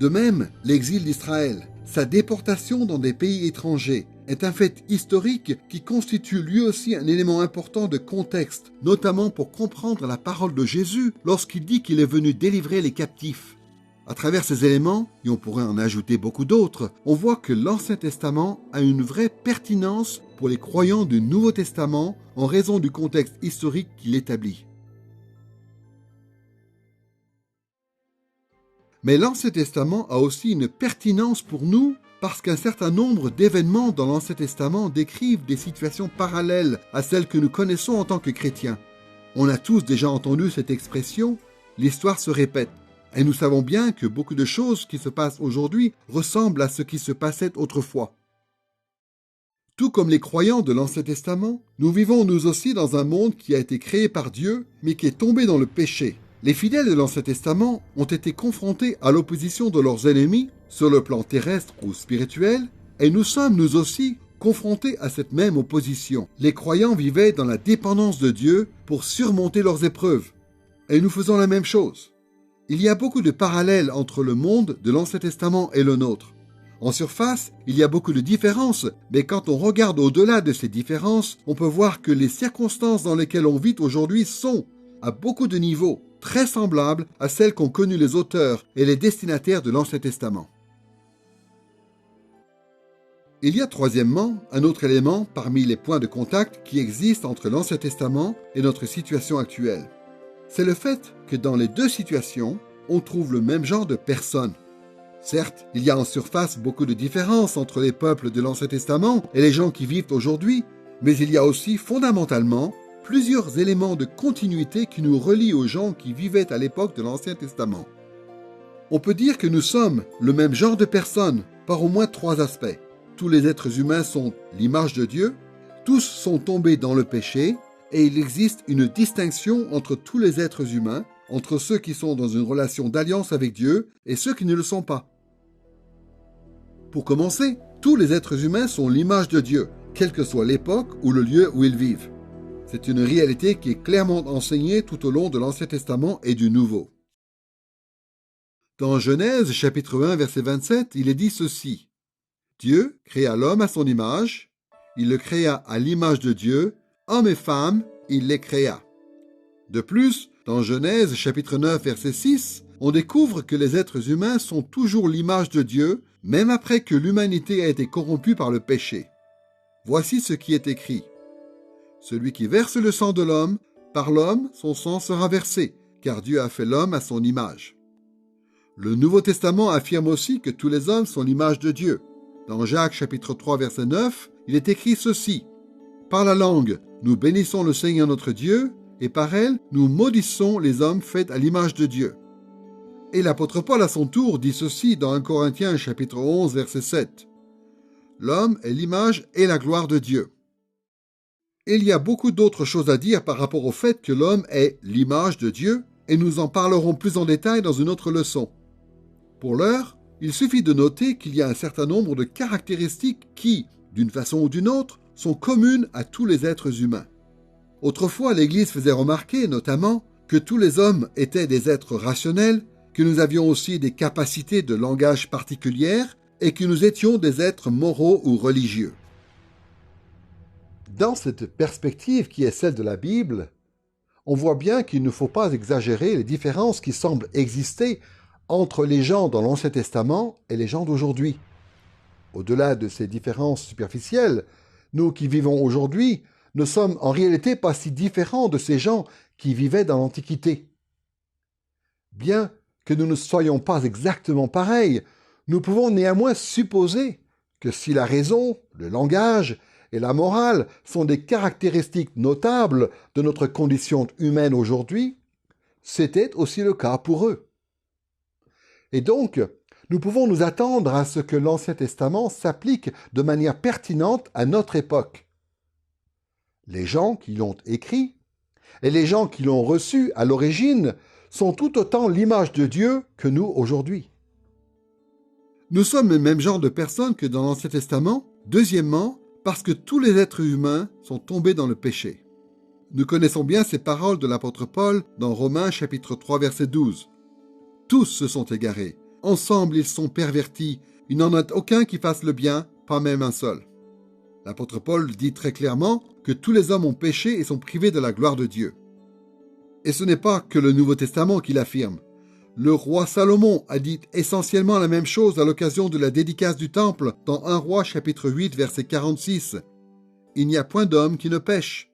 De même, l'exil d'Israël, sa déportation dans des pays étrangers, est un fait historique qui constitue lui aussi un élément important de contexte, notamment pour comprendre la parole de Jésus lorsqu'il dit qu'il est venu délivrer les captifs. À travers ces éléments, et on pourrait en ajouter beaucoup d'autres, on voit que l'Ancien Testament a une vraie pertinence pour les croyants du Nouveau Testament en raison du contexte historique qu'il établit. Mais l'Ancien Testament a aussi une pertinence pour nous parce qu'un certain nombre d'événements dans l'Ancien Testament décrivent des situations parallèles à celles que nous connaissons en tant que chrétiens. On a tous déjà entendu cette expression « l'histoire se répète ». Et nous savons bien que beaucoup de choses qui se passent aujourd'hui ressemblent à ce qui se passait autrefois. Tout comme les croyants de l'Ancien Testament, nous vivons nous aussi dans un monde qui a été créé par Dieu, mais qui est tombé dans le péché. Les fidèles de l'Ancien Testament ont été confrontés à l'opposition de leurs ennemis, sur le plan terrestre ou spirituel, et nous sommes nous aussi confrontés à cette même opposition. Les croyants vivaient dans la dépendance de Dieu pour surmonter leurs épreuves. Et nous faisons la même chose. Il y a beaucoup de parallèles entre le monde de l'Ancien Testament et le nôtre. En surface, il y a beaucoup de différences, mais quand on regarde au-delà de ces différences, on peut voir que les circonstances dans lesquelles on vit aujourd'hui sont, à beaucoup de niveaux, très semblables à celles qu'ont connues les auteurs et les destinataires de l'Ancien Testament. Il y a troisièmement un autre élément parmi les points de contact qui existent entre l'Ancien Testament et notre situation actuelle. C'est le fait que dans les deux situations, on trouve le même genre de personnes. Certes, il y a en surface beaucoup de différences entre les peuples de l'Ancien Testament et les gens qui vivent aujourd'hui, mais il y a aussi fondamentalement plusieurs éléments de continuité qui nous relient aux gens qui vivaient à l'époque de l'Ancien Testament. On peut dire que nous sommes le même genre de personnes par au moins 3 aspects. Tous les êtres humains sont l'image de Dieu, tous sont tombés dans le péché, et il existe une distinction entre tous les êtres humains, entre ceux qui sont dans une relation d'alliance avec Dieu et ceux qui ne le sont pas. Pour commencer, tous les êtres humains sont l'image de Dieu, quelle que soit l'époque ou le lieu où ils vivent. C'est une réalité qui est clairement enseignée tout au long de l'Ancien Testament et du Nouveau. Dans Genèse chapitre 1 verset 27, il est dit ceci. Dieu créa l'homme à son image, il le créa à l'image de Dieu, hommes et femmes, il les créa. De plus, dans Genèse chapitre 9 verset 6, on découvre que les êtres humains sont toujours l'image de Dieu, même après que l'humanité a été corrompue par le péché. Voici ce qui est écrit. Celui qui verse le sang de l'homme, par l'homme, son sang sera versé, car Dieu a fait l'homme à son image. Le Nouveau Testament affirme aussi que tous les hommes sont l'image de Dieu. Dans Jacques chapitre 3 verset 9, il est écrit ceci. Par la langue, nous bénissons le Seigneur notre Dieu, et par elle, nous maudissons les hommes faits à l'image de Dieu. Et l'apôtre Paul à son tour dit ceci dans 1 Corinthiens chapitre 11 verset 7. L'homme est l'image et la gloire de Dieu. Il y a beaucoup d'autres choses à dire par rapport au fait que l'homme est l'image de Dieu, et nous en parlerons plus en détail dans une autre leçon. Pour l'heure, il suffit de noter qu'il y a un certain nombre de caractéristiques qui, d'une façon ou d'une autre, sont communes à tous les êtres humains. Autrefois, l'Église faisait remarquer, notamment, que tous les hommes étaient des êtres rationnels, que nous avions aussi des capacités de langage particulières et que nous étions des êtres moraux ou religieux. Dans cette perspective qui est celle de la Bible, on voit bien qu'il ne faut pas exagérer les différences qui semblent exister entre les gens dans l'Ancien Testament et les gens d'aujourd'hui. Au-delà de ces différences superficielles, nous qui vivons aujourd'hui ne sommes en réalité pas si différents de ces gens qui vivaient dans l'Antiquité. Bien que nous ne soyons pas exactement pareils, nous pouvons néanmoins supposer que si la raison, le langage et la morale sont des caractéristiques notables de notre condition humaine aujourd'hui, c'était aussi le cas pour eux. Et donc, nous pouvons nous attendre à ce que l'Ancien Testament s'applique de manière pertinente à notre époque. Les gens qui l'ont écrit et les gens qui l'ont reçu à l'origine sont tout autant l'image de Dieu que nous aujourd'hui. Nous sommes le même genre de personnes que dans l'Ancien Testament. Deuxièmement, parce que tous les êtres humains sont tombés dans le péché. Nous connaissons bien ces paroles de l'apôtre Paul dans Romains chapitre 3 verset 12. Tous se sont égarés. Ensemble, ils sont pervertis. Il n'en a aucun qui fasse le bien, pas même un seul. L'apôtre Paul dit très clairement que tous les hommes ont péché et sont privés de la gloire de Dieu. Et ce n'est pas que le Nouveau Testament qui l'affirme. Le roi Salomon a dit essentiellement la même chose à l'occasion de la dédicace du temple dans 1 Roi chapitre 8 verset 46. Il n'y a point d'homme qui ne pêche.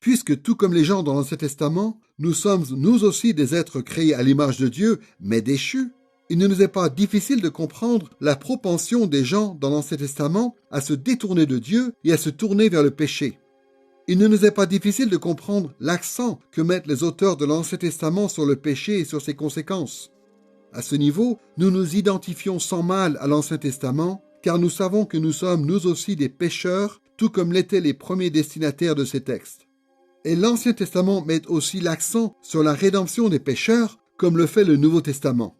Puisque tout comme les gens dans l'Ancien Testament, nous sommes nous aussi des êtres créés à l'image de Dieu, mais déchus, il ne nous est pas difficile de comprendre la propension des gens dans l'Ancien Testament à se détourner de Dieu et à se tourner vers le péché. Il ne nous est pas difficile de comprendre l'accent que mettent les auteurs de l'Ancien Testament sur le péché et sur ses conséquences. À ce niveau, nous nous identifions sans mal à l'Ancien Testament, car nous savons que nous sommes nous aussi des pécheurs, tout comme l'étaient les premiers destinataires de ces textes. Et l'Ancien Testament met aussi l'accent sur la rédemption des pécheurs, comme le fait le Nouveau Testament.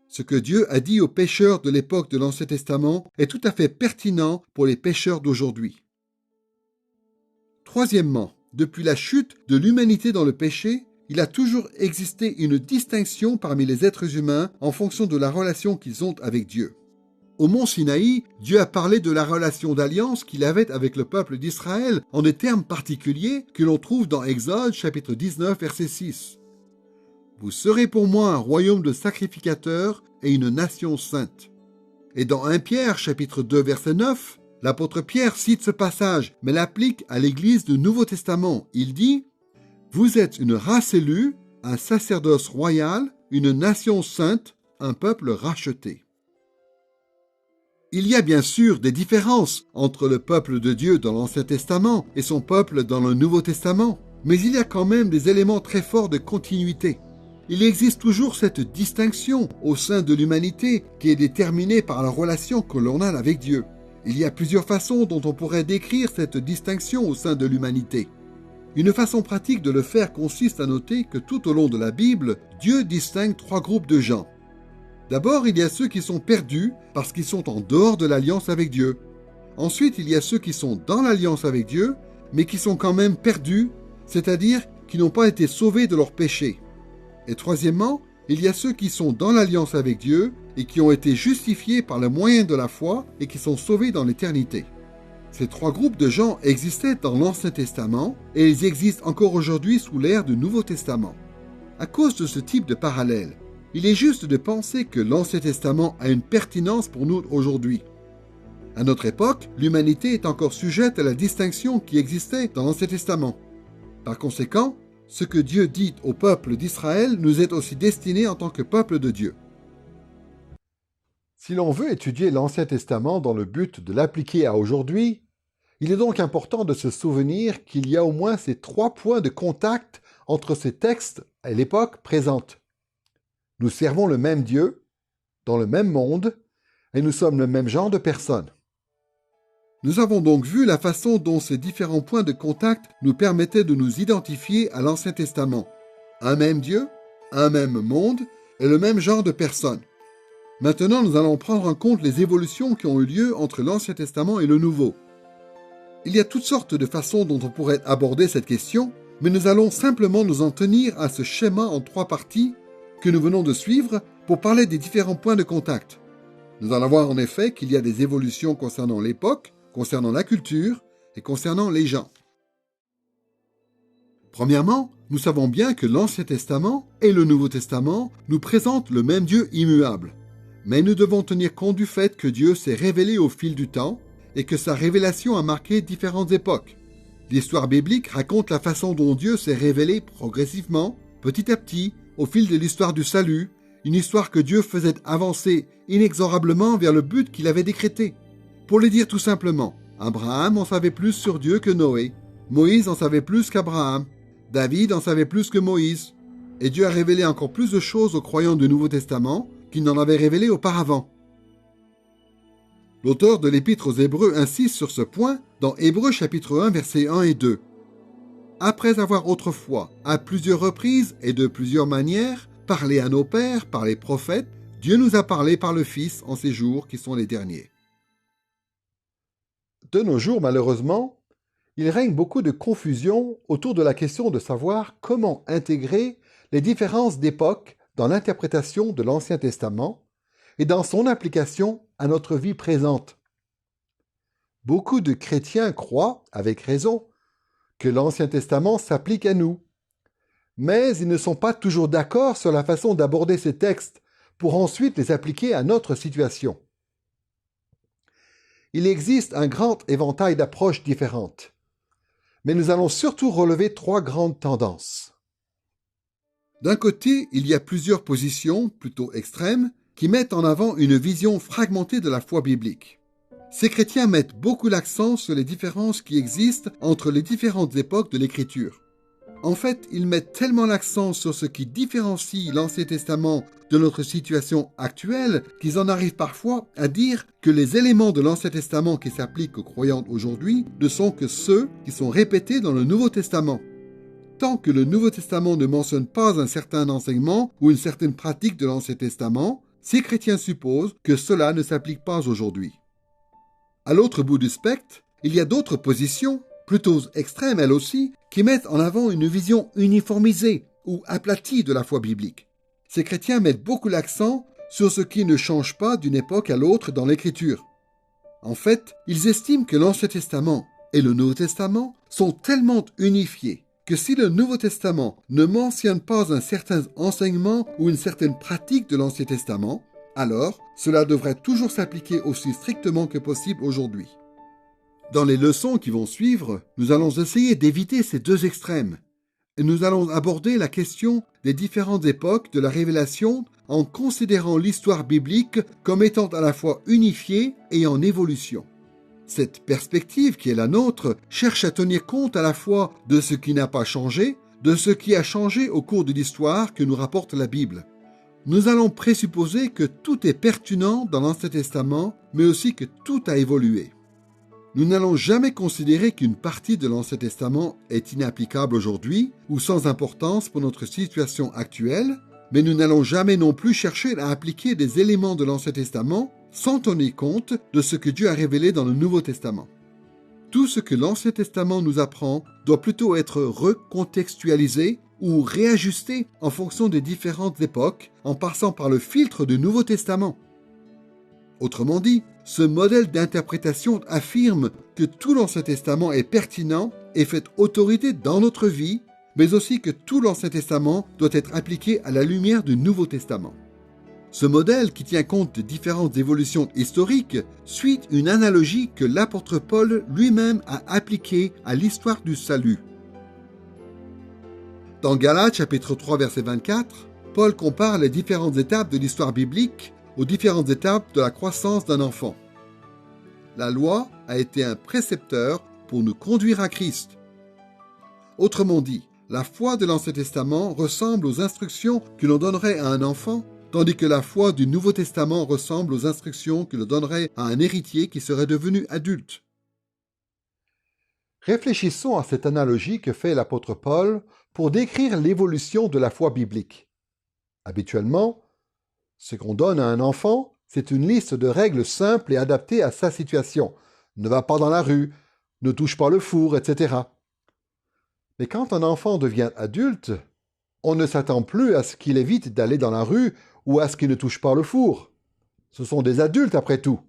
Ce que Dieu a dit aux pécheurs de l'époque de l'Ancien Testament est tout à fait pertinent pour les pécheurs d'aujourd'hui. Troisièmement, depuis la chute de l'humanité dans le péché, il a toujours existé une distinction parmi les êtres humains en fonction de la relation qu'ils ont avec Dieu. Au mont Sinaï, Dieu a parlé de la relation d'alliance qu'il avait avec le peuple d'Israël en des termes particuliers que l'on trouve dans Exode chapitre 19 verset 6. Vous serez pour moi un royaume de sacrificateurs et une nation sainte. Et dans 1 Pierre chapitre 2 verset 9, l'apôtre Pierre cite ce passage, mais l'applique à l'Église du Nouveau Testament. Il dit « Vous êtes une race élue, un sacerdoce royal, une nation sainte, un peuple racheté. » Il y a bien sûr des différences entre le peuple de Dieu dans l'Ancien Testament et son peuple dans le Nouveau Testament, mais il y a quand même des éléments très forts de continuité. Il existe toujours cette distinction au sein de l'humanité qui est déterminée par la relation que l'on a avec Dieu. Il y a plusieurs façons dont on pourrait décrire cette distinction au sein de l'humanité. Une façon pratique de le faire consiste à noter que tout au long de la Bible, Dieu distingue trois groupes de gens. D'abord, il y a ceux qui sont perdus parce qu'ils sont en dehors de l'alliance avec Dieu. Ensuite, il y a ceux qui sont dans l'alliance avec Dieu, mais qui sont quand même perdus, c'est-à-dire qui n'ont pas été sauvés de leurs péchés. Et troisièmement, il y a ceux qui sont dans l'alliance avec Dieu et qui ont été justifiés par le moyen de la foi et qui sont sauvés dans l'éternité. Ces trois groupes de gens existaient dans l'Ancien Testament et ils existent encore aujourd'hui sous l'ère du Nouveau Testament. À cause de ce type de parallèle, il est juste de penser que l'Ancien Testament a une pertinence pour nous aujourd'hui. À notre époque, l'humanité est encore sujette à la distinction qui existait dans l'Ancien Testament. Par conséquent, ce que Dieu dit au peuple d'Israël nous est aussi destiné en tant que peuple de Dieu. Si l'on veut étudier l'Ancien Testament dans le but de l'appliquer à aujourd'hui, il est donc important de se souvenir qu'il y a au moins ces trois points de contact entre ces textes à l'époque présente. Nous servons le même Dieu, dans le même monde, et nous sommes le même genre de personnes. Nous avons donc vu la façon dont ces différents points de contact nous permettaient de nous identifier à l'Ancien Testament. Un même Dieu, un même monde et le même genre de personnes. Maintenant, nous allons prendre en compte les évolutions qui ont eu lieu entre l'Ancien Testament et le Nouveau. Il y a toutes sortes de façons dont on pourrait aborder cette question, mais nous allons simplement nous en tenir à ce schéma en trois parties que nous venons de suivre pour parler des différents points de contact. Nous allons voir en effet qu'il y a des évolutions concernant l'époque, concernant la culture et concernant les gens. Premièrement, nous savons bien que l'Ancien Testament et le Nouveau Testament nous présentent le même Dieu immuable. Mais nous devons tenir compte du fait que Dieu s'est révélé au fil du temps et que sa révélation a marqué différentes époques. L'histoire biblique raconte la façon dont Dieu s'est révélé progressivement, petit à petit, au fil de l'histoire du salut, une histoire que Dieu faisait avancer inexorablement vers le but qu'il avait décrété. Pour le dire tout simplement, Abraham en savait plus sur Dieu que Noé, Moïse en savait plus qu'Abraham, David en savait plus que Moïse, et Dieu a révélé encore plus de choses aux croyants du Nouveau Testament qu'il n'en avait révélé auparavant. L'auteur de l'Épître aux Hébreux insiste sur ce point dans Hébreux chapitre 1 versets 1 et 2. Après avoir autrefois, à plusieurs reprises et de plusieurs manières, parlé à nos pères par les prophètes, Dieu nous a parlé par le Fils en ces jours qui sont les derniers. De nos jours, malheureusement, il règne beaucoup de confusion autour de la question de savoir comment intégrer les différences d'époque dans l'interprétation de l'Ancien Testament et dans son application à notre vie présente. Beaucoup de chrétiens croient, avec raison, que l'Ancien Testament s'applique à nous, mais ils ne sont pas toujours d'accord sur la façon d'aborder ces textes pour ensuite les appliquer à notre situation. Il existe un grand éventail d'approches différentes, mais nous allons surtout relever 3 grandes tendances. D'un côté, il y a plusieurs positions, plutôt extrêmes, qui mettent en avant une vision fragmentée de la foi biblique. Ces chrétiens mettent beaucoup l'accent sur les différences qui existent entre les différentes époques de l'Écriture. En fait, ils mettent tellement l'accent sur ce qui différencie l'Ancien Testament de notre situation actuelle qu'ils en arrivent parfois à dire que les éléments de l'Ancien Testament qui s'appliquent aux croyants aujourd'hui ne sont que ceux qui sont répétés dans le Nouveau Testament. Tant que le Nouveau Testament ne mentionne pas un certain enseignement ou une certaine pratique de l'Ancien Testament, ces chrétiens supposent que cela ne s'applique pas aujourd'hui. À l'autre bout du spectre, il y a d'autres positions, plutôt extrêmes elles aussi, qui mettent en avant une vision uniformisée ou aplatie de la foi biblique. Ces chrétiens mettent beaucoup l'accent sur ce qui ne change pas d'une époque à l'autre dans l'Écriture. En fait, ils estiment que l'Ancien Testament et le Nouveau Testament sont tellement unifiés que si le Nouveau Testament ne mentionne pas un certain enseignement ou une certaine pratique de l'Ancien Testament, alors cela devrait toujours s'appliquer aussi strictement que possible aujourd'hui. Dans les leçons qui vont suivre, nous allons essayer d'éviter ces 2 extrêmes. Et nous allons aborder la question des différentes époques de la révélation en considérant l'histoire biblique comme étant à la fois unifiée et en évolution. Cette perspective qui est la nôtre cherche à tenir compte à la fois de ce qui n'a pas changé, de ce qui a changé au cours de l'histoire que nous rapporte la Bible. Nous allons présupposer que tout est pertinent dans l'Ancien Testament, mais aussi que tout a évolué. Nous n'allons jamais considérer qu'une partie de l'Ancien Testament est inapplicable aujourd'hui ou sans importance pour notre situation actuelle, mais nous n'allons jamais non plus chercher à appliquer des éléments de l'Ancien Testament sans tenir compte de ce que Dieu a révélé dans le Nouveau Testament. Tout ce que l'Ancien Testament nous apprend doit plutôt être recontextualisé ou réajusté en fonction des différentes époques en passant par le filtre du Nouveau Testament. Autrement dit, ce modèle d'interprétation affirme que tout l'Ancien Testament est pertinent et fait autorité dans notre vie, mais aussi que tout l'Ancien Testament doit être appliqué à la lumière du Nouveau Testament. Ce modèle, qui tient compte de différentes évolutions historiques, suit une analogie que l'apôtre Paul lui-même a appliquée à l'histoire du salut. Dans Galates chapitre 3 verset 24, Paul compare les différentes étapes de l'histoire biblique aux différentes étapes de la croissance d'un enfant. La loi a été un précepteur pour nous conduire à Christ. Autrement dit, la foi de l'Ancien Testament ressemble aux instructions que l'on donnerait à un enfant, tandis que la foi du Nouveau Testament ressemble aux instructions que l'on donnerait à un héritier qui serait devenu adulte. Réfléchissons à cette analogie que fait l'apôtre Paul pour décrire l'évolution de la foi biblique. Habituellement, ce qu'on donne à un enfant, c'est une liste de règles simples et adaptées à sa situation. Ne va pas dans la rue, ne touche pas le four, etc. Mais quand un enfant devient adulte, On ne s'attend plus à ce qu'il évite d'aller dans la rue ou à ce qu'il ne touche pas le four. Ce sont des adultes après tout.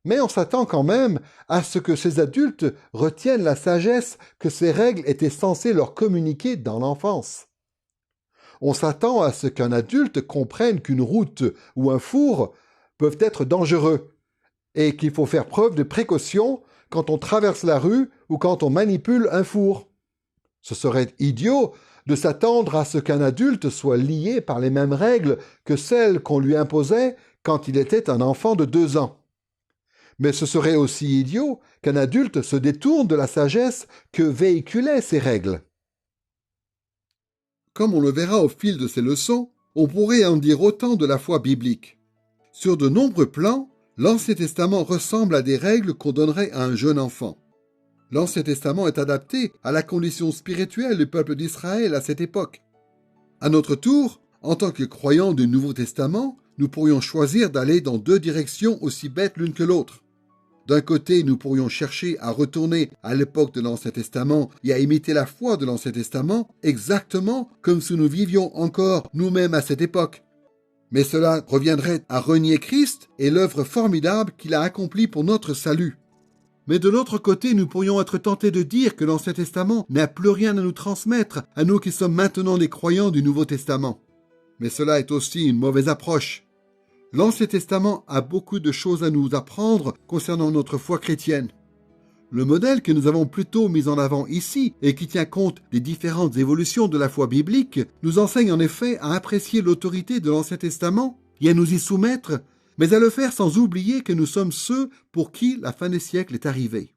Mais on s'attend quand même à ce que ces adultes retiennent la sagesse que ces règles étaient censées leur communiquer dans l'enfance. On s'attend à ce qu'un adulte comprenne qu'une route ou un four peuvent être dangereux et qu'il faut faire preuve de précaution quand on traverse la rue ou quand on manipule un four. Ce serait idiot de s'attendre à ce qu'un adulte soit lié par les mêmes règles que celles qu'on lui imposait quand il était un enfant de 2 ans. Mais ce serait aussi idiot qu'un adulte se détourne de la sagesse que véhiculaient ces règles. Comme on le verra au fil de ces leçons, on pourrait en dire autant de la foi biblique. Sur de nombreux plans, l'Ancien Testament ressemble à des règles qu'on donnerait à un jeune enfant. L'Ancien Testament est adapté à la condition spirituelle du peuple d'Israël à cette époque. À notre tour, en tant que croyants du Nouveau Testament, nous pourrions choisir d'aller dans 2 directions aussi bêtes l'une que l'autre. D'un côté, nous pourrions chercher à retourner à l'époque de l'Ancien Testament et à imiter la foi de l'Ancien Testament exactement comme si nous vivions encore nous-mêmes à cette époque. Mais cela reviendrait à renier Christ et l'œuvre formidable qu'il a accomplie pour notre salut. Mais de l'autre côté, nous pourrions être tentés de dire que l'Ancien Testament n'a plus rien à nous transmettre, à nous qui sommes maintenant des croyants du Nouveau Testament. Mais cela est aussi une mauvaise approche. L'Ancien Testament a beaucoup de choses à nous apprendre concernant notre foi chrétienne. Le modèle que nous avons plutôt mis en avant ici et qui tient compte des différentes évolutions de la foi biblique nous enseigne en effet à apprécier l'autorité de l'Ancien Testament et à nous y soumettre, mais à le faire sans oublier que nous sommes ceux pour qui la fin des siècles est arrivée.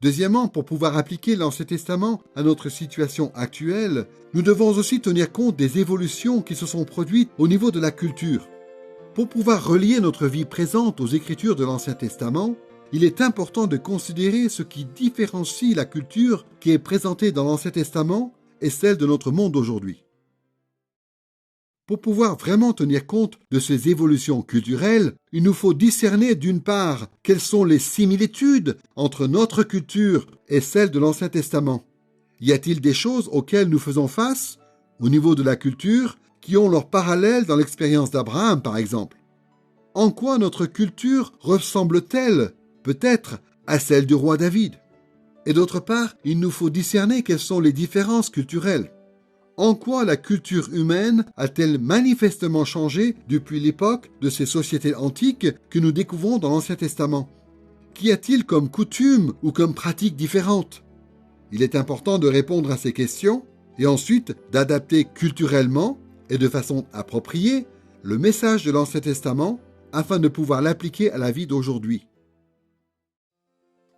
Deuxièmement, pour pouvoir appliquer l'Ancien Testament à notre situation actuelle, nous devons aussi tenir compte des évolutions qui se sont produites au niveau de la culture. Pour pouvoir relier notre vie présente aux Écritures de l'Ancien Testament, il est important de considérer ce qui différencie la culture qui est présentée dans l'Ancien Testament et celle de notre monde aujourd'hui. Pour pouvoir vraiment tenir compte de ces évolutions culturelles, il nous faut discerner d'une part quelles sont les similitudes entre notre culture et celle de l'Ancien Testament. Y a-t-il des choses auxquelles nous faisons face, au niveau de la culture, qui ont leur parallèle dans l'expérience d'Abraham, par exemple? En quoi notre culture ressemble-t-elle, peut-être, à celle du roi David? Et d'autre part, il nous faut discerner quelles sont les différences culturelles. En quoi la culture humaine a-t-elle manifestement changé depuis l'époque de ces sociétés antiques que nous découvrons dans l'Ancien Testament? Qu'y a-t-il comme coutumes ou comme pratiques différentes? Il est important de répondre à ces questions et ensuite d'adapter culturellement et de façon appropriée le message de l'Ancien Testament afin de pouvoir l'appliquer à la vie d'aujourd'hui.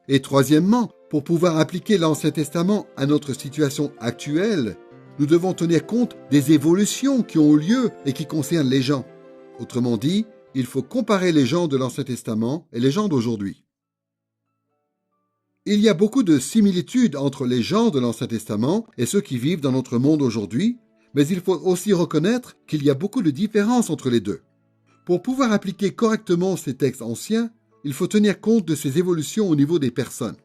Et troisièmement, pour pouvoir appliquer l'Ancien Testament à notre situation actuelle, nous devons tenir compte des évolutions qui ont eu lieu et qui concernent les gens. Autrement dit, il faut comparer les gens de l'Ancien Testament et les gens d'aujourd'hui. Il y a beaucoup de similitudes entre les gens de l'Ancien Testament et ceux qui vivent dans notre monde aujourd'hui, mais il faut aussi reconnaître qu'il y a beaucoup de différences entre les deux. Pour pouvoir appliquer correctement ces textes anciens, il faut tenir compte de ces évolutions au niveau des personnes.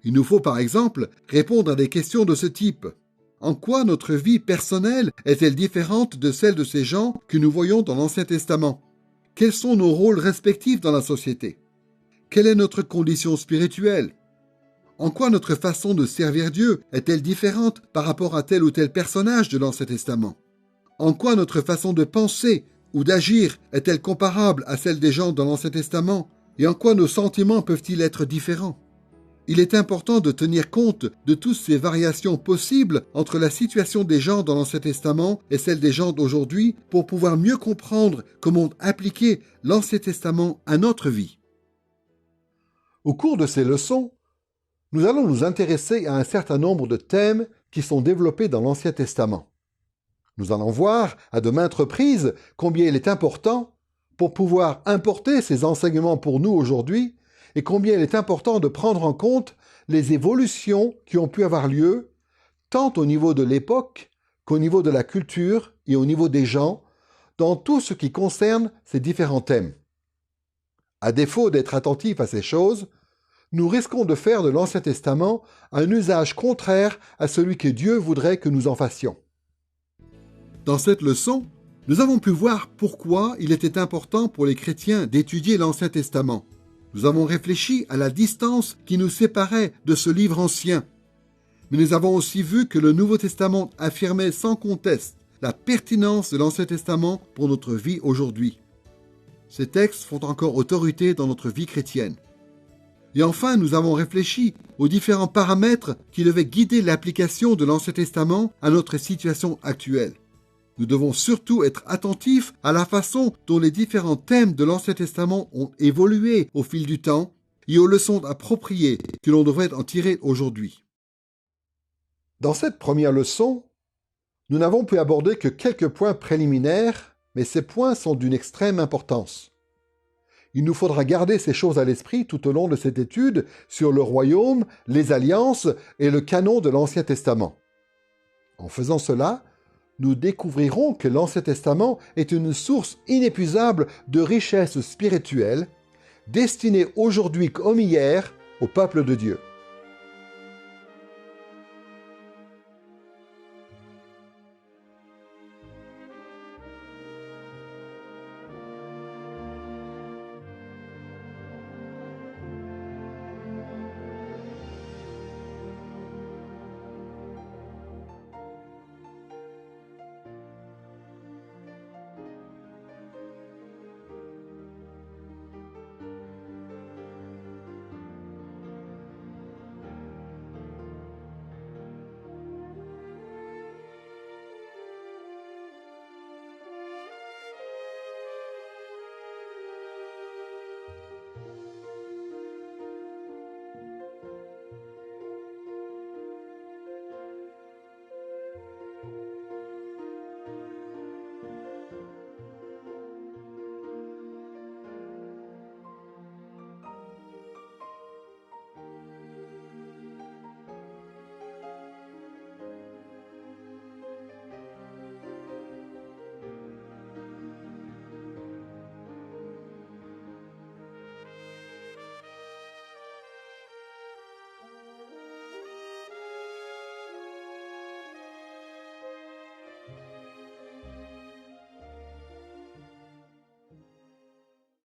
Il nous faut par exemple répondre à des questions de ce type. En quoi notre vie personnelle est-elle différente de celle de ces gens que nous voyons dans l'Ancien Testament? Quels sont nos rôles respectifs dans la société? Quelle est notre condition spirituelle? En quoi notre façon de servir Dieu est-elle différente par rapport à tel ou tel personnage de l'Ancien Testament? En quoi notre façon de penser ou d'agir est-elle comparable à celle des gens dans l'Ancien Testament? Et en quoi nos sentiments peuvent-ils être différents? Il est important de tenir compte de toutes ces variations possibles entre la situation des gens dans l'Ancien Testament et celle des gens d'aujourd'hui pour pouvoir mieux comprendre comment appliquer l'Ancien Testament à notre vie. Au cours de ces leçons, nous allons nous intéresser à un certain nombre de thèmes qui sont développés dans l'Ancien Testament. Nous allons voir à de maintes reprises combien il est important, pour pouvoir importer ces enseignements pour nous aujourd'hui, et combien il est important de prendre en compte les évolutions qui ont pu avoir lieu, tant au niveau de l'époque qu'au niveau de la culture et au niveau des gens, dans tout ce qui concerne ces différents thèmes. À défaut d'être attentif à ces choses, nous risquons de faire de l'Ancien Testament un usage contraire à celui que Dieu voudrait que nous en fassions. Dans cette leçon, nous avons pu voir pourquoi il était important pour les chrétiens d'étudier l'Ancien Testament. Nous avons réfléchi à la distance qui nous séparait de ce livre ancien. Mais nous avons aussi vu que le Nouveau Testament affirmait sans conteste la pertinence de l'Ancien Testament pour notre vie aujourd'hui. Ces textes font encore autorité dans notre vie chrétienne. Et enfin, nous avons réfléchi aux différents paramètres qui devaient guider l'application de l'Ancien Testament à notre situation actuelle. Nous devons surtout être attentifs à la façon dont les différents thèmes de l'Ancien Testament ont évolué au fil du temps et aux leçons appropriées que l'on devrait en tirer aujourd'hui. Dans cette première leçon, nous n'avons pu aborder que quelques points préliminaires, mais ces points sont d'une extrême importance. Il nous faudra garder ces choses à l'esprit tout au long de cette étude sur le royaume, les alliances et le canon de l'Ancien Testament. En faisant cela, nous découvrirons que l'Ancien Testament est une source inépuisable de richesses spirituelles, destinée aujourd'hui comme hier au peuple de Dieu.